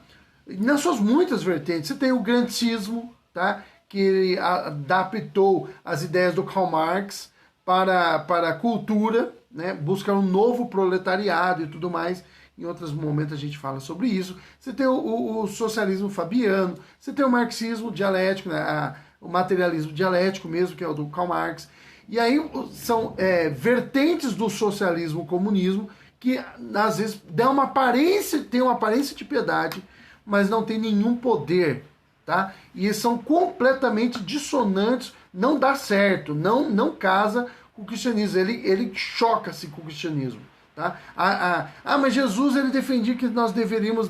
Nas suas muitas vertentes, você tem o grantismo, tá? Que ele adaptou as ideias do Karl Marx para a cultura, né? Buscar um novo proletariado e tudo mais. Em outros momentos a gente fala sobre isso. Você tem o socialismo fabiano, você tem o marxismo dialético, né? O materialismo dialético mesmo, que é o do Karl Marx. E aí são vertentes do socialismo comunismo que às vezes tem uma aparência de piedade, mas não tem nenhum poder, tá? E são completamente dissonantes, não dá certo, não casa com o cristianismo, ele choca-se com o cristianismo, tá? Mas Jesus ele defendia que nós deveríamos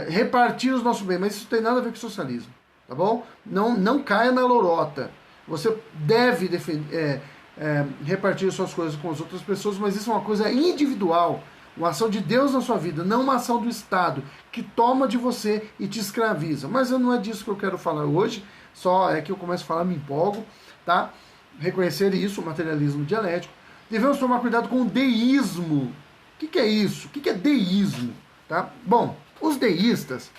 repartir os nossos bens, mas isso tem nada a ver com socialismo, tá bom? Não caia na lorota. Você deve repartir suas coisas com as outras pessoas, mas isso é uma coisa individual, uma ação de Deus na sua vida, não uma ação do Estado, que toma de você e te escraviza. Mas não é disso que eu quero falar hoje, só é que eu começo a falar, me empolgo, tá? Reconhecer isso, o materialismo dialético. Devemos tomar cuidado com o deísmo. O que é isso? O que é deísmo? Tá? Bom, os deístas,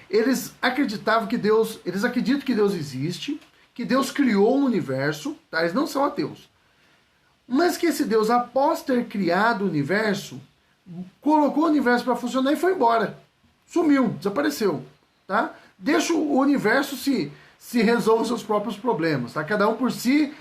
eles acreditavam que Deus, eles acreditam que Deus existe, que Deus criou o universo, tá? Eles não são ateus. Mas que esse Deus, após ter criado o universo, colocou o universo para funcionar e foi embora. Sumiu, desapareceu, tá? Deixa o universo se resolva os seus próprios problemas, tá? Cada um por si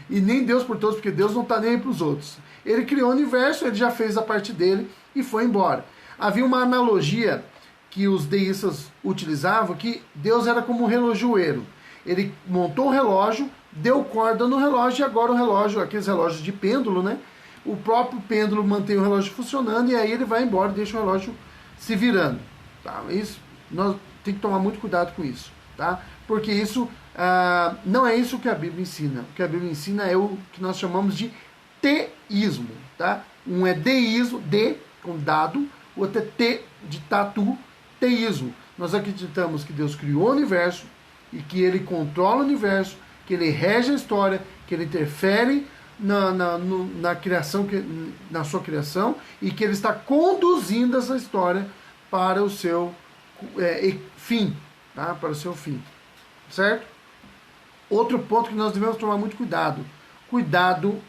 e nem Deus por todos, porque Deus não está nem aí para os outros. Ele criou o universo, ele já fez a parte dele e foi embora. Havia uma analogia que os deístas utilizavam, que Deus era como um relojoeiro. Ele montou um relógio, deu corda no relógio, e agora o relógio, aqueles relógios de pêndulo, né? O próprio pêndulo mantém o relógio funcionando e aí ele vai embora e deixa o relógio se virando. Tá? Isso, nós temos que tomar muito cuidado com isso, tá? Porque isso não é isso que a Bíblia ensina. O que a Bíblia ensina é o que nós chamamos de teísmo, tá? Um é deísmo, de, com dado, o outro é te, de tatu, teísmo. Nós acreditamos que Deus criou o universo e que ele controla o universo, que ele rege a história, que ele interfere na criação, na sua criação, e que ele está conduzindo essa história para o seu fim, tá? Para o seu fim, certo? Outro ponto que nós devemos tomar muito cuidado. Cuidado,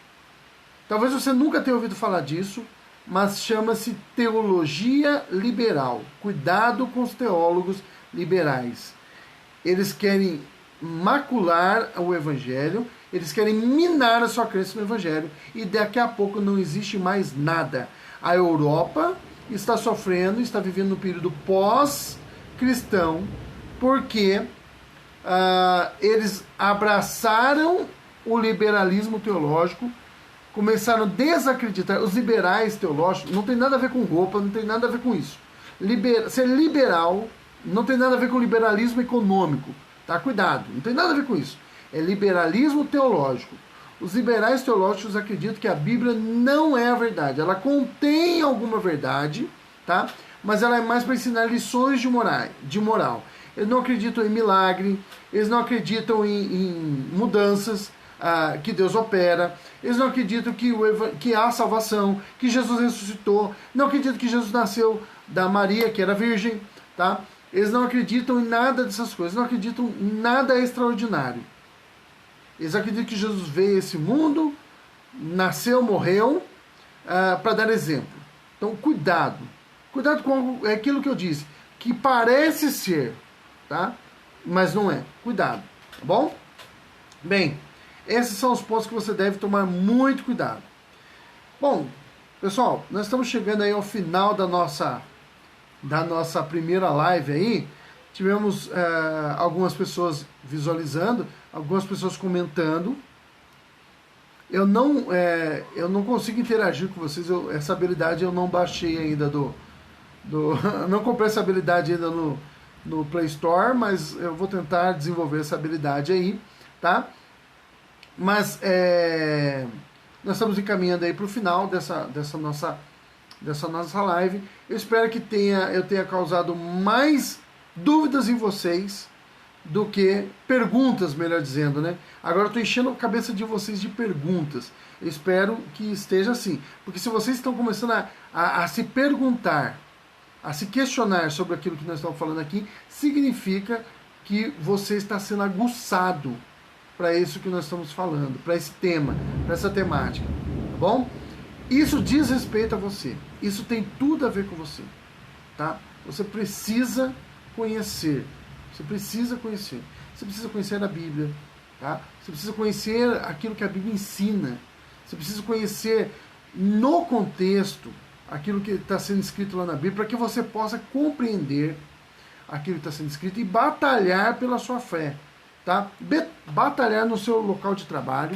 talvez você nunca tenha ouvido falar disso, mas chama-se teologia liberal. Cuidado com os teólogos liberais. Eles querem macular o evangelho, eles querem minar a sua crença no evangelho, e daqui a pouco não existe mais nada. A Europa está sofrendo, está vivendo um período pós-cristão, porque eles abraçaram o liberalismo teológico, começaram a desacreditar. Os liberais teológicos não tem nada a ver com roupa, não tem nada a ver com isso. Ser liberal não tem nada a ver com liberalismo econômico, tá? Cuidado, não tem nada a ver com isso. É liberalismo teológico. Os liberais teológicos acreditam que a Bíblia não é a verdade. Ela contém alguma verdade, tá? Mas ela é mais para ensinar lições de moral. Eles não acreditam em milagre, eles não acreditam em mudanças que Deus opera, eles não acreditam que há salvação, que Jesus ressuscitou, não acreditam que Jesus nasceu da Maria, que era virgem, tá? Eles não acreditam em nada dessas coisas, não acreditam em nada extraordinário. Eles acreditam que Jesus veio a esse mundo, nasceu, morreu, para dar exemplo. Então, cuidado. Cuidado com aquilo que eu disse, que parece ser, tá? Mas não é. Cuidado, tá bom? Bem, esses são os pontos que você deve tomar muito cuidado. Bom, pessoal, nós estamos chegando aí ao final da nossa primeira live aí. Tivemos algumas pessoas visualizando, algumas pessoas comentando. Eu não consigo interagir com vocês, essa habilidade eu não baixei ainda não comprei essa habilidade ainda no Play Store, mas eu vou tentar desenvolver essa habilidade aí, tá? Mas nós estamos encaminhando aí para o final dessa nossa live. Eu espero que eu tenha causado mais dúvidas em vocês do que perguntas, melhor dizendo, né? Agora eu estou enchendo a cabeça de vocês de perguntas. Eu espero que esteja assim. Porque se vocês estão começando a se perguntar, a se questionar sobre aquilo que nós estamos falando aqui, significa que você está sendo aguçado para isso que nós estamos falando, para esse tema, para essa temática, tá bom? Isso diz respeito a você. Isso tem tudo a ver com você, tá? Você precisa conhecer. Você precisa conhecer. Você precisa conhecer a Bíblia, tá? Você precisa conhecer aquilo que a Bíblia ensina. Você precisa conhecer no contexto aquilo que está sendo escrito lá na Bíblia, para que você possa compreender aquilo que está sendo escrito e batalhar pela sua fé, tá? Batalhar no seu local de trabalho,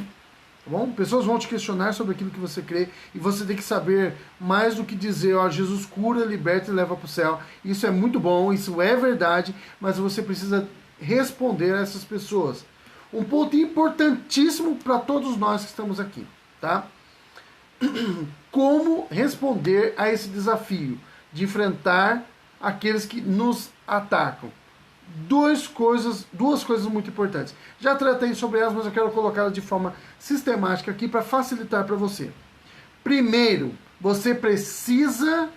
tá bom? Pessoas vão te questionar sobre aquilo que você crê e você tem que saber mais do que dizer, ó, Jesus cura, liberta e leva para o céu. Isso é muito bom, isso é verdade, mas você precisa responder a essas pessoas. Um ponto importantíssimo para todos nós que estamos aqui, tá? Como responder a esse desafio de enfrentar aqueles que nos atacam. Duas coisas muito importantes. Já tratei sobre elas, mas eu quero colocá-las de forma sistemática aqui para facilitar para você. Primeiro, você precisa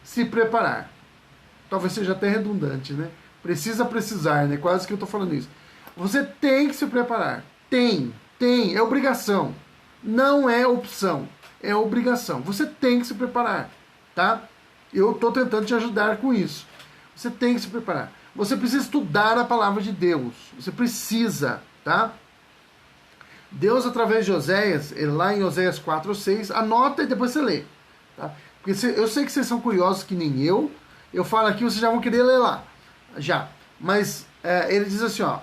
se preparar. Talvez seja até redundante, né? Precisar, né? Quase que eu estou falando isso. Você tem que se preparar. Tem, é obrigação. Não é opção, é obrigação. Você tem que se preparar, tá? Eu estou tentando te ajudar com isso. Você tem que se preparar. Você precisa estudar a palavra de Deus. Você precisa, tá? Deus, através de Oséias, lá em Oséias 4 ou 6, anota e depois você lê. Tá? Porque eu sei que vocês são curiosos que nem eu. Eu falo aqui, vocês já vão querer ler lá. Já. Mas ele diz assim, ó,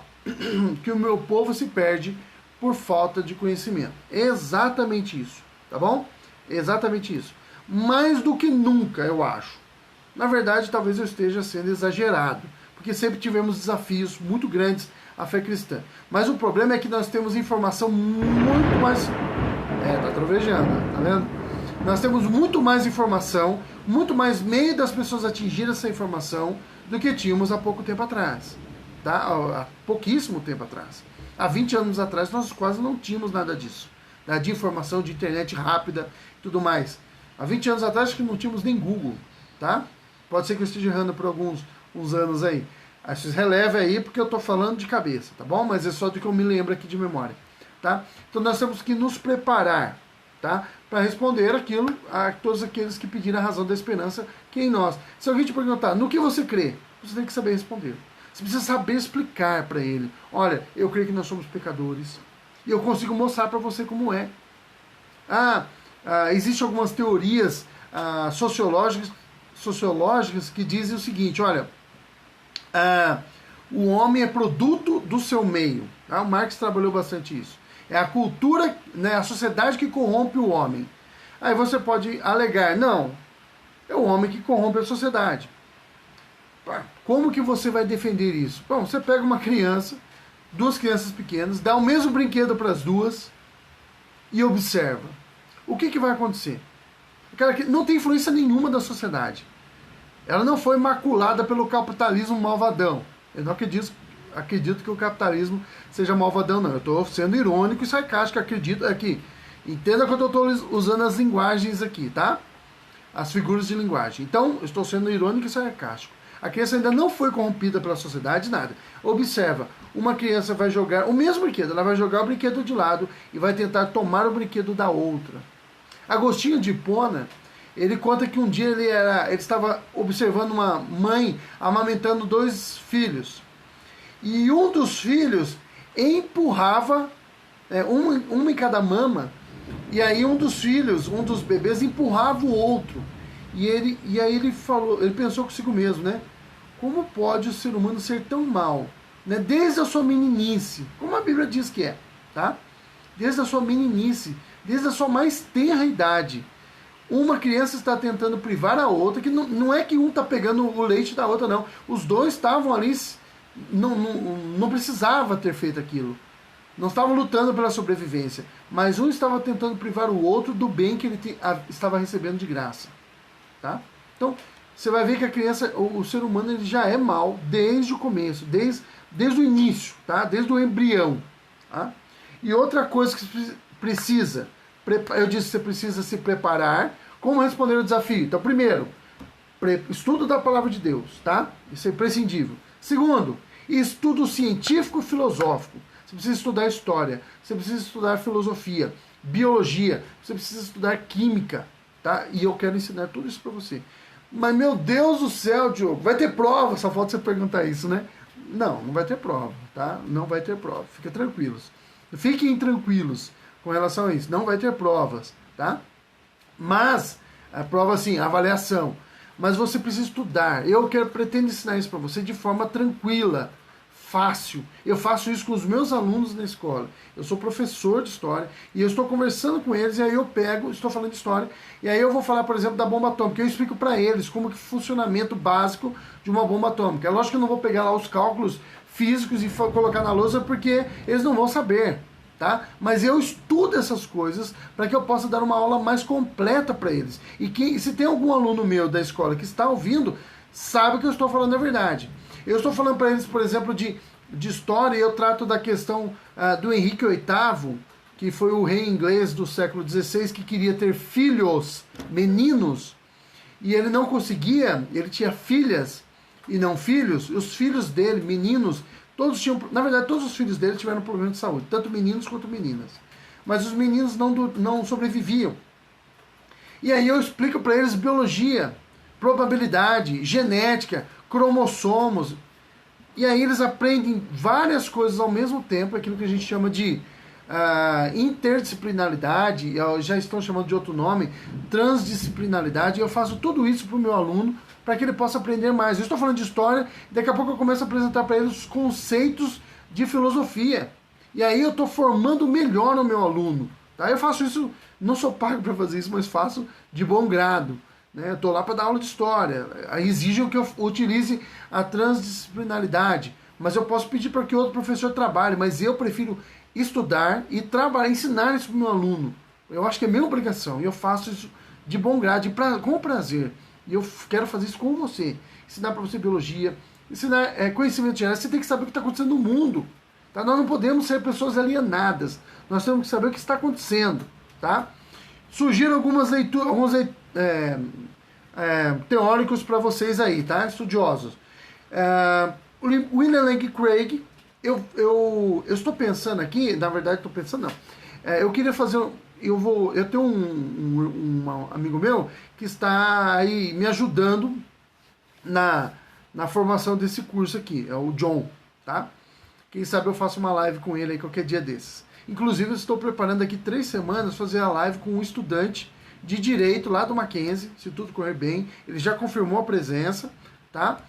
que o meu povo se perde por falta de conhecimento. Exatamente isso, tá bom? Exatamente isso. Mais do que nunca, eu acho. Na verdade, talvez eu esteja sendo exagerado, porque sempre tivemos desafios muito grandes à fé cristã. Mas o problema é que nós temos informação muito mais... tá trovejando, tá vendo? Nós temos muito mais informação, muito mais meio das pessoas atingirem essa informação do que tínhamos há pouco tempo atrás. Tá? Há pouquíssimo tempo atrás. Há 20 anos atrás nós quase não tínhamos nada disso. tá? De informação, de internet rápida e tudo mais. Há 20 anos atrás acho que não tínhamos nem Google, tá? Pode ser que eu esteja errando por uns anos aí. Aí vocês relevem aí porque eu estou falando de cabeça, tá bom? Mas é só do que eu me lembro aqui de memória, tá? Então nós temos que nos preparar, tá? Para responder aquilo a todos aqueles que pediram a razão da esperança que é em nós. Se alguém te perguntar, no que você crê? Você tem que saber responder. Você precisa saber explicar para ele. Olha, eu creio que nós somos pecadores. E eu consigo mostrar para você como é. Existem algumas teorias sociológicas que dizem o seguinte, olha, o homem é produto do seu meio. Tá? O Marx trabalhou bastante isso. É a cultura, né, a sociedade que corrompe o homem. Aí você pode alegar, não, é o homem que corrompe a sociedade. Como que você vai defender isso? Bom, você pega uma criança, duas crianças pequenas, dá o mesmo brinquedo para as duas e observa. O que vai acontecer? Aquela que não tem influência nenhuma da sociedade. Ela não foi maculada pelo capitalismo malvadão. Eu não acredito que o capitalismo seja malvadão, não. Eu estou sendo irônico e sarcástico, acredito aqui. Entenda quando eu estou usando as linguagens aqui, tá? As figuras de linguagem. Então, eu estou sendo irônico e sarcástico. A criança ainda não foi corrompida pela sociedade, nada. Observa, uma criança vai jogar o mesmo brinquedo, ela vai jogar o brinquedo de lado e vai tentar tomar o brinquedo da outra. Agostinho de Hipona, ele conta que um dia ele estava observando uma mãe amamentando dois filhos. E um dos filhos empurrava, uma em cada mama, e aí um dos bebês empurrava o outro. E aí ele pensou consigo mesmo, né? Como pode o ser humano ser tão mau? Né? Desde a sua meninice, como a Bíblia diz que é, tá? Desde a sua meninice, desde a sua mais tenra idade, uma criança está tentando privar a outra, que não é que um está pegando o leite da outra, não. Os dois estavam ali, não precisava ter feito aquilo. Não estavam lutando pela sobrevivência, mas um estava tentando privar o outro do bem que ele estava recebendo de graça. Tá? Então, você vai ver que a criança, o ser humano, ele já é mau desde o começo, desde o início, tá? Desde o embrião. Tá? E outra coisa que você precisa, eu disse que você precisa se preparar, como responder o desafio. Então, primeiro, estudo da palavra de Deus, tá? Isso é imprescindível. Segundo, estudo científico e filosófico. Você precisa estudar história, você precisa estudar filosofia, biologia, você precisa estudar química, tá? E eu quero ensinar tudo isso para você. Mas, meu Deus do céu, Diogo, vai ter prova? Só falta você perguntar isso, né? Não vai ter prova, tá? Não vai ter prova. Fiquem tranquilos. Fiquem tranquilos com relação a isso. Não vai ter provas, tá? Mas, a prova, assim, a avaliação. Mas você precisa estudar. Pretendo ensinar isso para você de forma tranquila, fácil. Eu faço isso com os meus alunos na escola. Eu sou professor de história e eu estou conversando com eles e aí eu estou falando de história, e aí eu vou falar, por exemplo, da bomba atômica. Eu explico para eles como que funcionamento básico de uma bomba atômica. É lógico que eu não vou pegar lá os cálculos físicos e colocar na lousa porque eles não vão saber, tá? Mas eu estudo essas coisas para que eu possa dar uma aula mais completa para eles. E se tem algum aluno meu da escola que está ouvindo, sabe que eu estou falando a verdade. Eu estou falando para eles, por exemplo, de história, e eu trato da questão do Henrique VIII, que foi o rei inglês do século XVI, que queria ter filhos, meninos, e ele não conseguia, ele tinha filhas e não filhos. Os filhos dele, meninos, todos tinham, na verdade, todos os filhos dele tiveram problema de saúde, tanto meninos quanto meninas. Mas os meninos não sobreviviam. E aí eu explico para eles biologia, probabilidade, genética, cromossomos. E aí eles aprendem várias coisas ao mesmo tempo, aquilo que a gente chama de interdisciplinaridade, já estão chamando de outro nome, transdisciplinaridade. Eu faço tudo isso para o meu aluno, para que ele possa aprender mais. Eu estou falando de história, e daqui a pouco eu começo a apresentar para eles os conceitos de filosofia. E aí eu estou formando melhor o meu aluno. Tá? Eu faço isso, não sou pago para fazer isso, mas faço de bom grado. Né? Eu estou lá para dar aula de história. Aí exigem que eu utilize a transdisciplinaridade. Mas eu posso pedir para que outro professor trabalhe, mas eu prefiro estudar e trabalhar, ensinar isso para o meu aluno. Eu acho que é minha obrigação. E eu faço isso de bom grado, com prazer. E eu quero fazer isso com você. Ensinar para você biologia, ensinar conhecimento geral. Você tem que saber o que está acontecendo no mundo. Tá? Nós não podemos ser pessoas alienadas. Nós temos que saber o que está acontecendo. Tá? Sugiro algumas leituras, alguns teóricos para vocês aí, tá? Estudiosos. William Lane Craig, eu estou pensando aqui, na verdade estou pensando não. Eu queria fazer, eu tenho um amigo meu que está aí me ajudando na formação desse curso aqui, é o John, tá? Quem sabe eu faço uma live com ele aí qualquer dia desses. Inclusive eu estou preparando aqui 3 semanas fazer a live com um estudante de Direito lá do Mackenzie, se tudo correr bem. Ele já confirmou a presença, tá?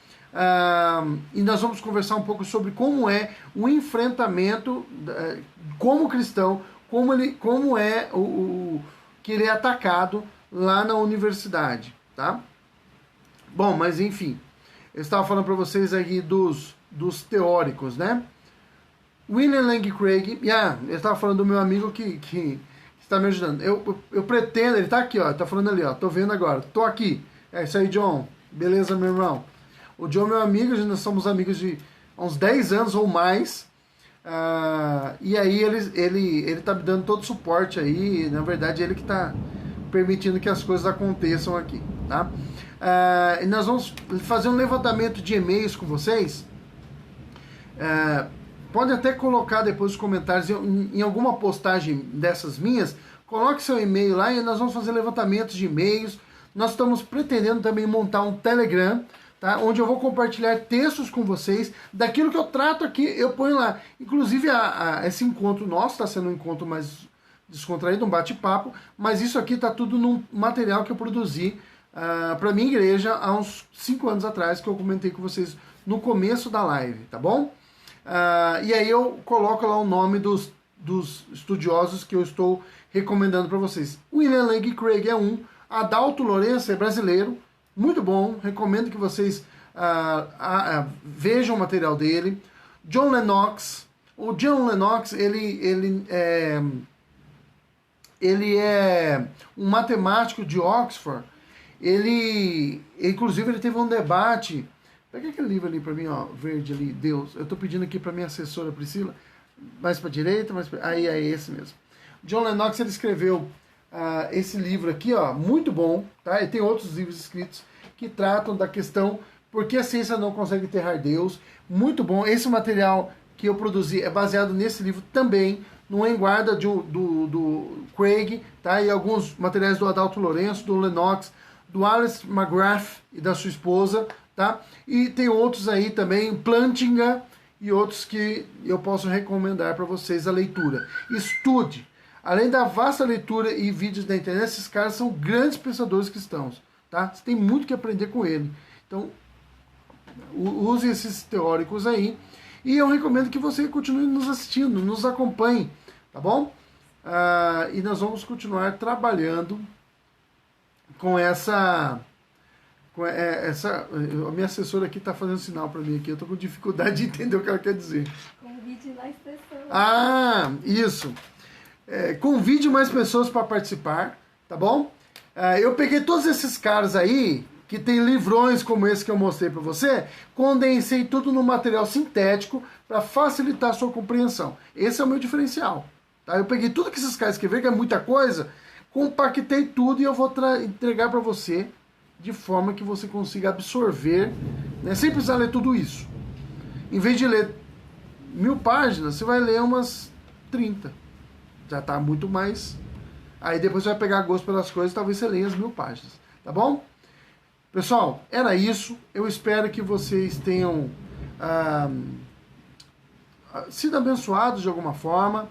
E nós vamos conversar um pouco sobre como é o enfrentamento como cristão, como é que ele é atacado lá na universidade, tá? Bom, mas enfim, eu estava falando para vocês aqui dos teóricos, né? William Lane Craig, eu estava falando do meu amigo que está me ajudando. Eu pretendo, ele está aqui, ó, tá falando ali, ó, tô vendo agora, tô aqui. É isso aí, John. Beleza, meu irmão? O John é meu amigo, nós somos amigos de uns 10 anos ou mais. E aí ele tá me dando todo o suporte aí. Na verdade, ele que está permitindo que as coisas aconteçam aqui, tá? E nós vamos fazer um levantamento de e-mails com vocês. Pode até colocar depois nos comentários em alguma postagem dessas minhas. Coloque seu e-mail lá e nós vamos fazer levantamentos de e-mails. Nós estamos pretendendo também montar um Telegram, tá? Onde eu vou compartilhar textos com vocês. Daquilo que eu trato aqui, eu ponho lá. Inclusive, esse encontro nosso está sendo um encontro mais descontraído, um bate-papo. Mas isso aqui está tudo num material que eu produzi para minha igreja há uns 5 anos atrás, que eu comentei com vocês no começo da live, tá bom? E aí eu coloco lá o nome dos estudiosos que eu estou recomendando para vocês. William Lane Craig é um. Adalto Lourenço é brasileiro, muito bom. Recomendo que vocês vejam o material dele. John Lennox. O John Lennox, ele é um matemático de Oxford. Inclusive, ele teve um debate. Pega aquele livro ali para mim, ó, verde ali, Deus. Eu estou pedindo aqui para minha assessora Priscila, mais para a direita, aí é esse mesmo. John Lennox, ele escreveu esse livro aqui, ó, muito bom, tá? E tem outros livros escritos que tratam da questão por que a ciência não consegue enterrar Deus. Muito bom. Esse material que eu produzi é baseado nesse livro também, no Em Guarda do Craig, tá? E alguns materiais do Adalto Lourenço, do Lennox, do Alice McGrath e da sua esposa, tá? E tem outros aí também, Plantinga e outros que eu posso recomendar para vocês a leitura. Estude. Além da vasta leitura e vídeos da internet, esses caras são grandes pensadores cristãos, tá? Você tem muito que aprender com ele. Então, use esses teóricos aí. E eu recomendo que você continue nos assistindo, nos acompanhe, tá bom? E nós vamos continuar trabalhando com essa... a minha assessora aqui está fazendo sinal para mim aqui. Eu estou com dificuldade de entender o que ela quer dizer. Convide mais pessoas. Isso. Convide mais pessoas para participar, tá bom? Eu peguei todos esses caras aí, que tem livrões como esse que eu mostrei para você, condensei tudo no material sintético para facilitar a sua compreensão. Esse é o meu diferencial. Tá? Eu peguei tudo que esses caras escreveram, que é muita coisa, compactei tudo e eu vou entregar para você de forma que você consiga absorver, né, sem precisar ler tudo isso. Em vez de ler 1000 páginas, você vai ler umas 30. Já está muito mais... Aí depois você vai pegar gosto pelas coisas, talvez você leia as 1000 páginas. Tá bom? Pessoal, era isso. Eu espero que vocês tenham sido abençoados de alguma forma,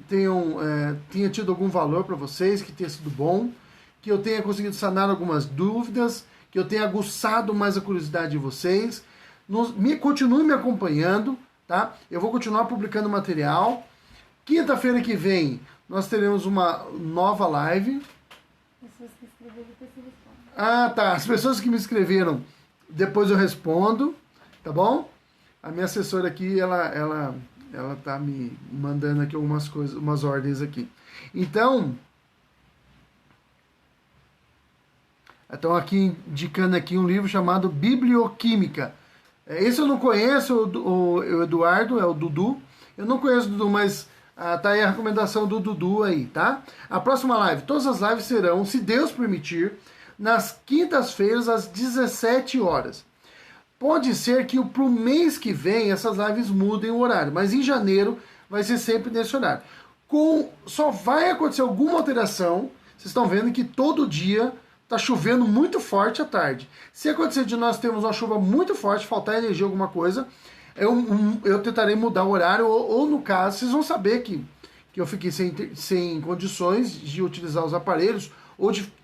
tenha tido algum valor para vocês, que tenha sido bom, que eu tenha conseguido sanar algumas dúvidas, que eu tenha aguçado mais a curiosidade de vocês. Continue me acompanhando, tá? Eu vou continuar publicando material. Quinta-feira que vem nós teremos uma nova live. Pessoas que escreveram, depois você responde. Tá. As pessoas que me escreveram, depois eu respondo, tá bom? A minha assessora aqui, ela tá me mandando aqui algumas coisas, umas ordens aqui. Então, estão aqui indicando aqui um livro chamado Biblioquímica. Esse eu não conheço, o Eduardo, é o Dudu, Eu não conheço o Dudu, mas tá aí a recomendação do Dudu aí, tá? A próxima live, todas as lives serão, se Deus permitir, nas quintas-feiras às 17 horas. Pode ser que pro mês que vem essas lives mudem o horário, mas em janeiro vai ser sempre nesse horário. Só vai acontecer alguma alteração. Vocês estão vendo que todo dia tá chovendo muito forte à tarde. Se acontecer de nós termos uma chuva muito forte, faltar energia, alguma coisa, eu tentarei mudar o horário, ou no caso, vocês vão saber que eu fiquei sem condições de utilizar os aparelhos,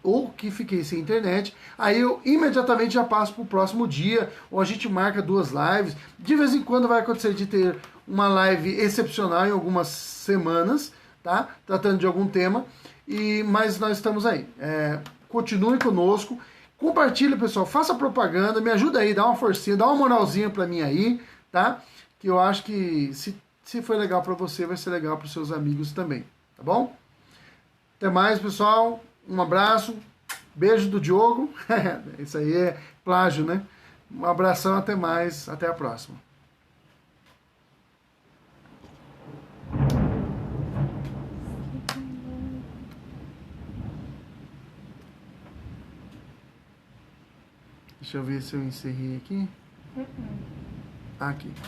ou que fiquei sem internet, aí eu imediatamente já passo para o próximo dia, ou a gente marca 2 lives. De vez em quando vai acontecer de ter uma live excepcional em algumas semanas, tá? Tratando de algum tema, mas nós estamos aí. Continue conosco, compartilhe, pessoal, faça propaganda, me ajuda aí, dá uma forcinha, dá uma moralzinha para mim aí, tá? Que eu acho que se for legal para você, vai ser legal para os seus amigos também, tá bom? Até mais, pessoal. Um abraço. Beijo do Diogo. Isso aí é plágio, né? Um abração, até mais. Até a próxima. Deixa eu ver se eu encerrei aqui. Aqui.